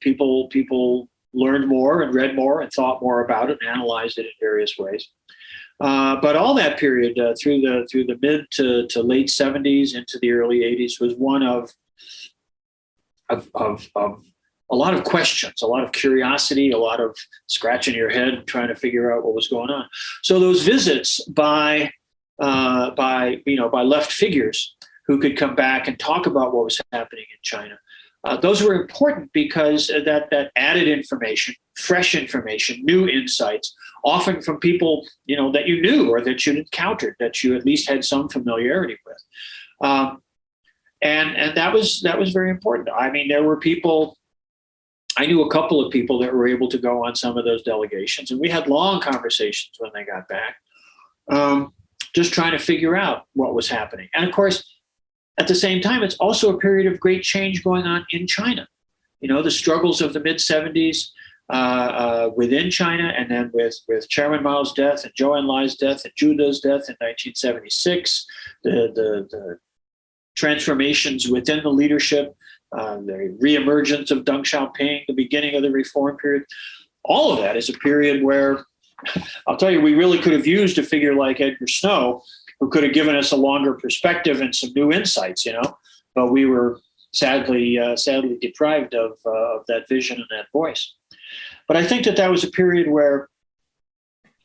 people learned more and read more and thought more about it and analyzed it in various ways. But all that period through the mid to late 70s into the early 80s was one of a lot of questions, a lot of curiosity, a lot of scratching your head trying to figure out what was going on. So those visits by left figures who could come back and talk about what was happening in China, those were important because that added information, fresh information, new insights, often from people that you knew or that you'd encountered, that you at least had some familiarity with, and that was very important. I mean, there were people. I knew a couple of people that were able to go on some of those delegations, and we had long conversations when they got back, just trying to figure out what was happening. And of course, at the same time, it's also a period of great change going on in China. The struggles of the mid-70s within China, and then with Chairman Mao's death and Zhou Enlai's death and Zhu De's death in 1976, the transformations within the leadership, the reemergence of Deng Xiaoping, the beginning of the reform period. All of that is a period where, I'll tell you, we really could have used a figure like Edgar Snow, who could have given us a longer perspective and some new insights, but we were sadly deprived of that vision and that voice. But I think that was a period where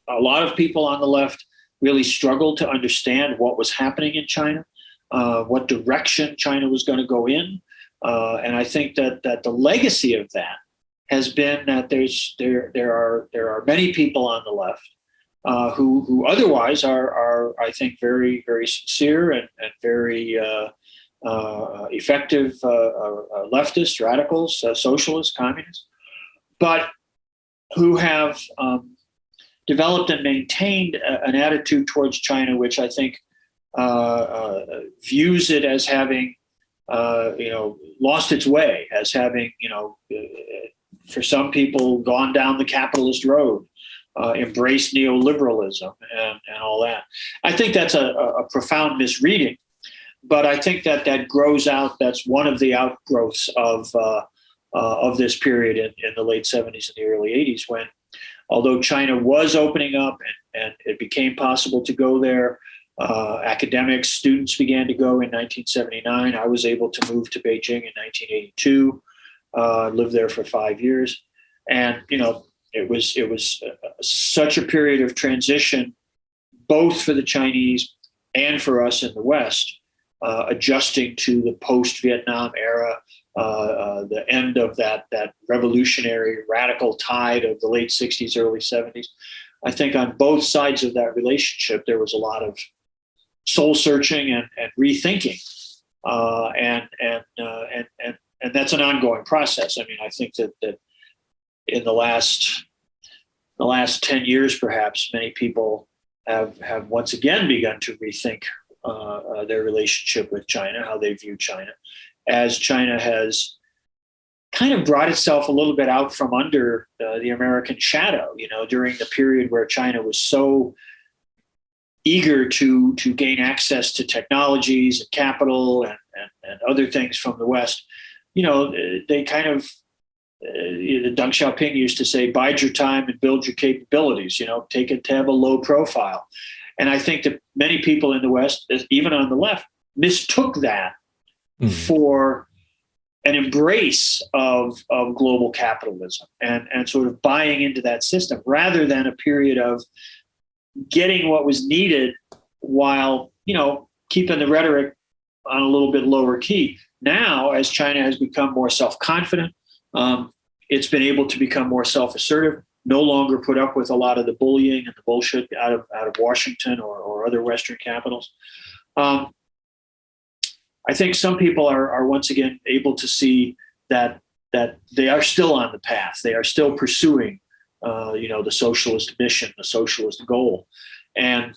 a lot of people on the left really struggled to understand what was happening in China, what direction China was going to go in. And I think that the legacy of that has been that there are many people on the left who otherwise are I think very, very sincere and very effective leftists, radicals, socialists, communists, but who have developed and maintained an attitude towards China, which I think views it as having lost its way, as having, for some people, gone down the capitalist road, embraced neoliberalism and all that. I think that's a profound misreading, but I think that grows out. That's one of the outgrowths of this period in the late 70s and the early 80s, when, although China was opening up and it became possible to go there, academics, students began to go in 1979. I was able to move to Beijing in 1982, lived there for 5 years. And it was such a period of transition, both for the Chinese and for us in the West, adjusting to the post-Vietnam era, the end of that revolutionary radical tide of the late 60s, early 70s. I think on both sides of that relationship, there was a lot of soul searching and rethinking, and that's an ongoing process. I mean, I think that in the last 10 years, perhaps, many people have once again begun to rethink their relationship with China, how they view China, as China has kind of brought itself a little bit out from under the American shadow, during the period where China was so eager to gain access to technologies and capital and other things from the West. They kind of, Deng Xiaoping used to say, bide your time and build your capabilities, take it to have a low profile. And I think that many people in the West, even on the left, mistook that for an embrace of global capitalism and sort of buying into that system, rather than a period of getting what was needed while, keeping the rhetoric on a little bit lower key. Now, as China has become more self-confident, it's been able to become more self-assertive, no longer put up with a lot of the bullying and the bullshit out of Washington or other Western capitals. I think some people are once again able to see that they are still on the path. They are still pursuing, the socialist mission, the socialist goal, and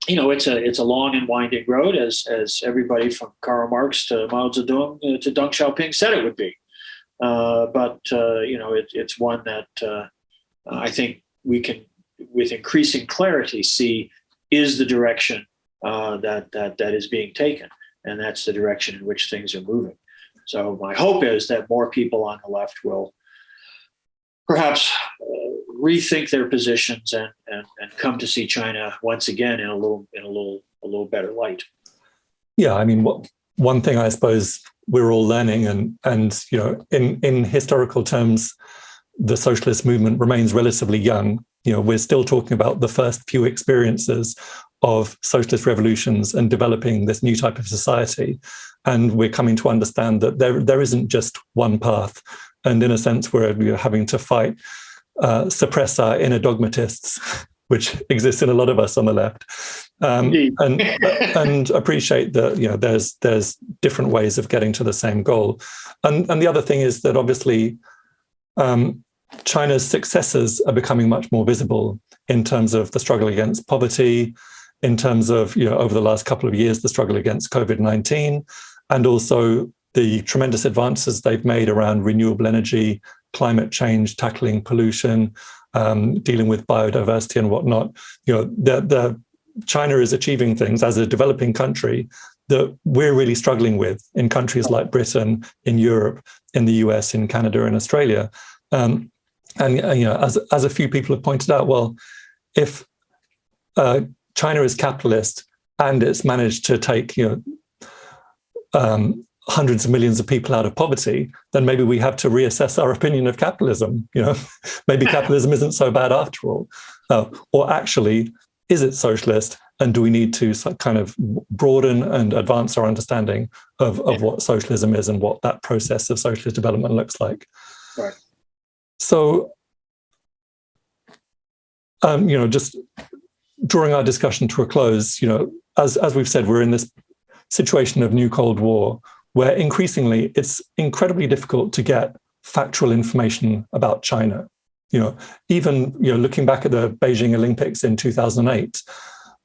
it's a long and winding road, as everybody from Karl Marx to Mao Zedong to Deng Xiaoping said it would be. But it's one that I think we can, with increasing clarity, see is the direction that is being taken. And that's the direction in which things are moving. So my hope is that more people on the left will perhaps rethink their positions and come to see China once again in a little better light. Yeah, I mean, one thing I suppose we're all learning, and in historical terms, the socialist movement remains relatively young. We're still talking about the first few experiences of socialist revolutions and developing this new type of society. And we're coming to understand that there isn't just one path. And in a sense, we're having to fight, suppress our inner dogmatists, which exists in a lot of us on the left, and appreciate that there's different ways of getting to the same goal. And the other thing is that obviously China's successes are becoming much more visible in terms of the struggle against poverty, in terms of, over the last couple of years, the struggle against COVID-19, and also the tremendous advances they've made around renewable energy, climate change, tackling pollution, dealing with biodiversity and whatnot. China is achieving things as a developing country that we're really struggling with in countries like Britain, in Europe, in the US, in Canada, and Australia. As a few people have pointed out, well, if China is capitalist and it's managed to take hundreds of millions of people out of poverty, then maybe we have to reassess our opinion of capitalism. Maybe capitalism isn't so bad after all. Or actually, is it socialist? And do we need to kind of broaden and advance our understanding of what socialism is and what that process of socialist development looks like? Right. So, just drawing our discussion to a close, as we've said, we're in this situation of new Cold War, where increasingly it's incredibly difficult to get factual information about China. Even looking back at the Beijing Olympics in 2008,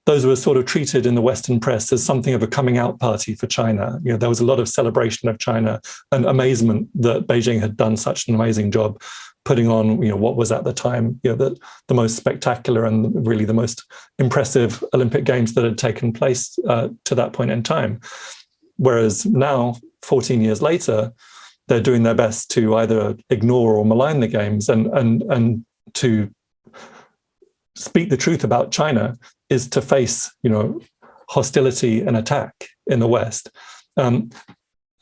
those were sort of treated in the Western press as something of a coming out party for China. There was a lot of celebration of China and amazement that Beijing had done such an amazing job putting on, what was at the time, the most spectacular and really the most impressive Olympic Games that had taken place to that point in time. Whereas now, 14 years later, they're doing their best to either ignore or malign the games, and to speak the truth about China is to face, hostility and attack in the West. And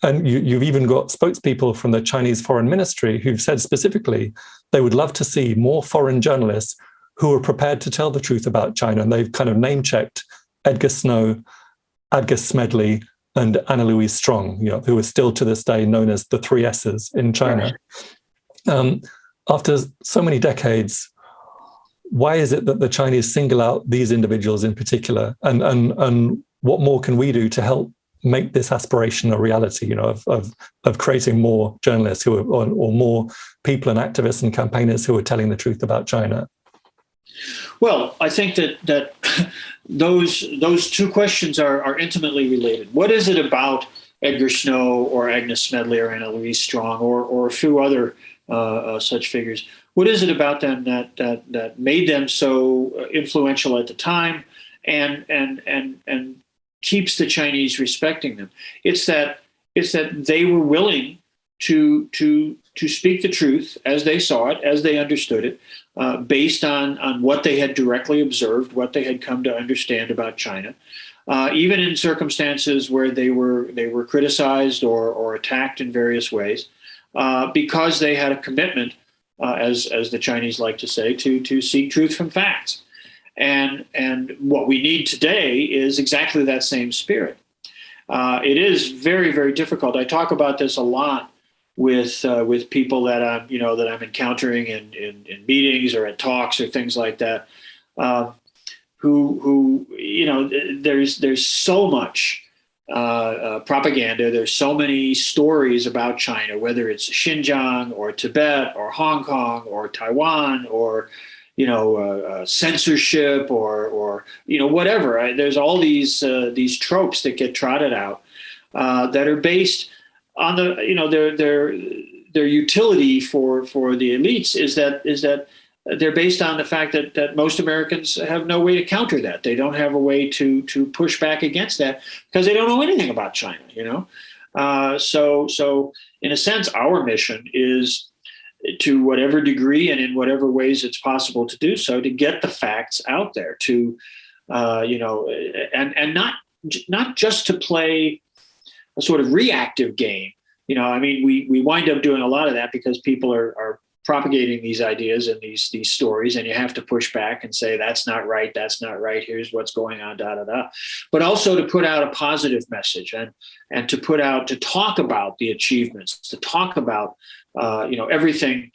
And you've even got spokespeople from the Chinese Foreign Ministry who've said specifically they would love to see more foreign journalists who are prepared to tell the truth about China. And they've kind of name-checked Edgar Snow, Edgar Smedley, and Anna Louise Strong, who are still to this day known as the three S's in China. After so many decades, why is it that the Chinese single out these individuals in particular? And what more can we do to help make this aspiration a reality, of creating more journalists who are, or more people and activists and campaigners who are telling the truth about China? Well, I think that those two questions are intimately related. What is it about Edgar Snow or Agnes Smedley or Anna Louise Strong or a few other such figures? What is it about them that made them so influential at the time and keeps the Chinese respecting them? It's that they were willing to speak the truth as they saw it, as they understood it, based on what they had directly observed, what they had come to understand about China, even in circumstances where they were criticized or attacked in various ways, because they had a commitment, as the Chinese like to say, to seek truth from facts. And what we need today is exactly that same spirit. It is very, very difficult. I talk about this a lot with people that I'm encountering in meetings or at talks or things like that. Who there's so much propaganda. There's so many stories about China, whether it's Xinjiang or Tibet or Hong Kong or Taiwan or censorship or whatever. There's all these tropes that get trotted out that are based on their utility for the elites is that they're based on the fact that most Americans have no way to counter that. They don't have a way to push back against that because they don't know anything about China. So in a sense, our mission is, to whatever degree and in whatever ways it's possible to do so, to get the facts out there, to and not just to play a sort of reactive game. We wind up doing a lot of that because people are propagating these ideas and these stories, and you have to push back and say, that's not right, here's what's going on, but also to put out a positive message and to talk about the achievements, to talk about everything,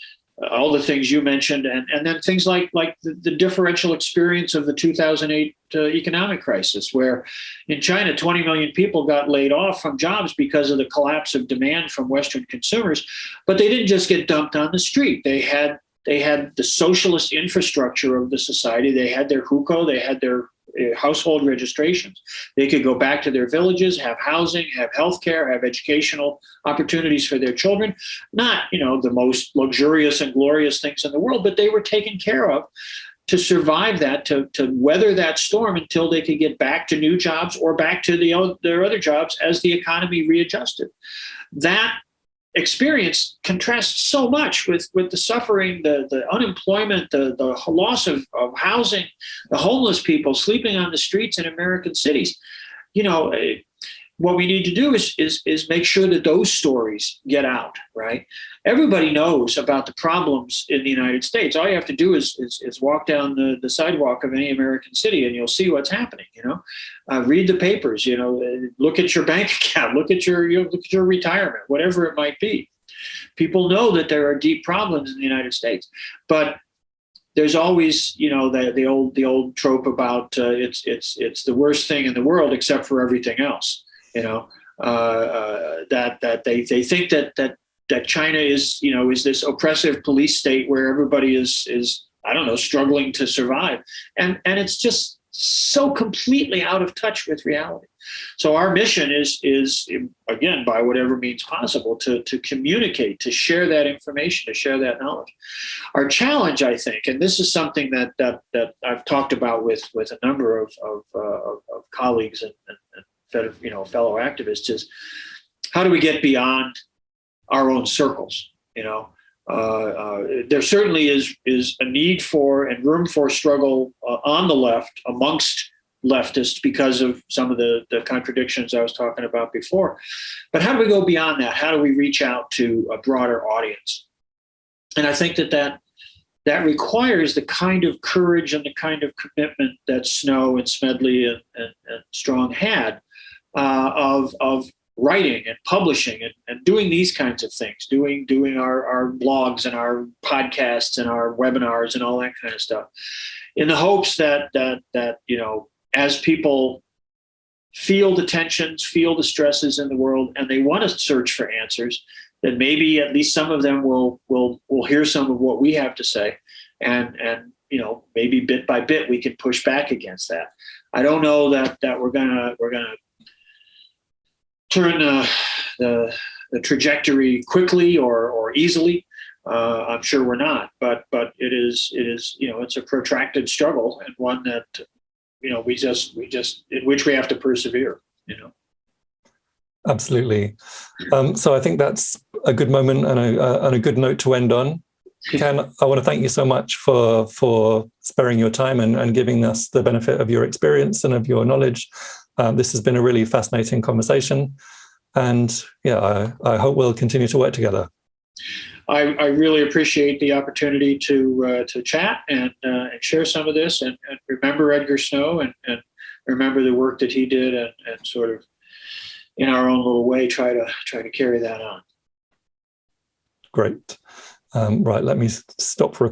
all the things you mentioned, and then things like the differential experience of the 2008 economic crisis, where in China 20 million people got laid off from jobs because of the collapse of demand from Western consumers. But they didn't just get dumped on the street. They had the socialist infrastructure of the society. They had their hukou, they had their household registrations. They could go back to their villages, have housing, have healthcare, have educational opportunities for their children. Not, the most luxurious and glorious things in the world, but they were taken care of to survive that, to weather that storm until they could get back to new jobs or back to their other jobs as the economy readjusted. That experience contrasts so much with the suffering, the unemployment, the loss of housing, the homeless people sleeping on the streets in American cities. What we need to do is make sure that those stories get out, right? Everybody knows about the problems in the United States. All you have to do is walk down the sidewalk of any American city and you'll see what's happening, read the papers, look at your bank account, look at your retirement, whatever it might be. People know that there are deep problems in the United States, but there's always, the old trope about it's the worst thing in the world except for everything else. That they think that China is this oppressive police state where everybody is struggling to survive, and it's just so completely out of touch with reality. So our mission is again, by whatever means possible, to communicate, to share that information, to share that knowledge. Our challenge, I think, and this is something that I've talked about with a number of colleagues and fellow activists, is how do we get beyond our own circles? There certainly is a need for and room for struggle on the left amongst leftist because of some of the contradictions I was talking about before. But how do we go beyond that? How do we reach out to a broader audience? And I think that requires the kind of courage and the kind of commitment that Snow and Smedley and Strong had of writing and publishing and doing these kinds of things, doing our blogs and our podcasts and our webinars and all that kind of stuff, in the hopes that as people feel the tensions, feel the stresses in the world, and they want to search for answers, that maybe at least some of them will hear some of what we have to say, and maybe bit by bit we can push back against that. I don't know that we're gonna turn the trajectory quickly or easily. I'm sure we're not, but it is it's a protracted struggle, and one that we just in which we have to persevere. Absolutely. So I think that's a good moment and a good note to end on. Ken, I want to thank you so much for sparing your time and giving us the benefit of your experience and of your knowledge. This has been a really fascinating conversation, and I hope we'll continue to work together. I really appreciate the opportunity to chat and share some of this, and remember Edgar Snow and remember the work that he did, and sort of in our own little way try to carry that on. Great. Right, let me stop for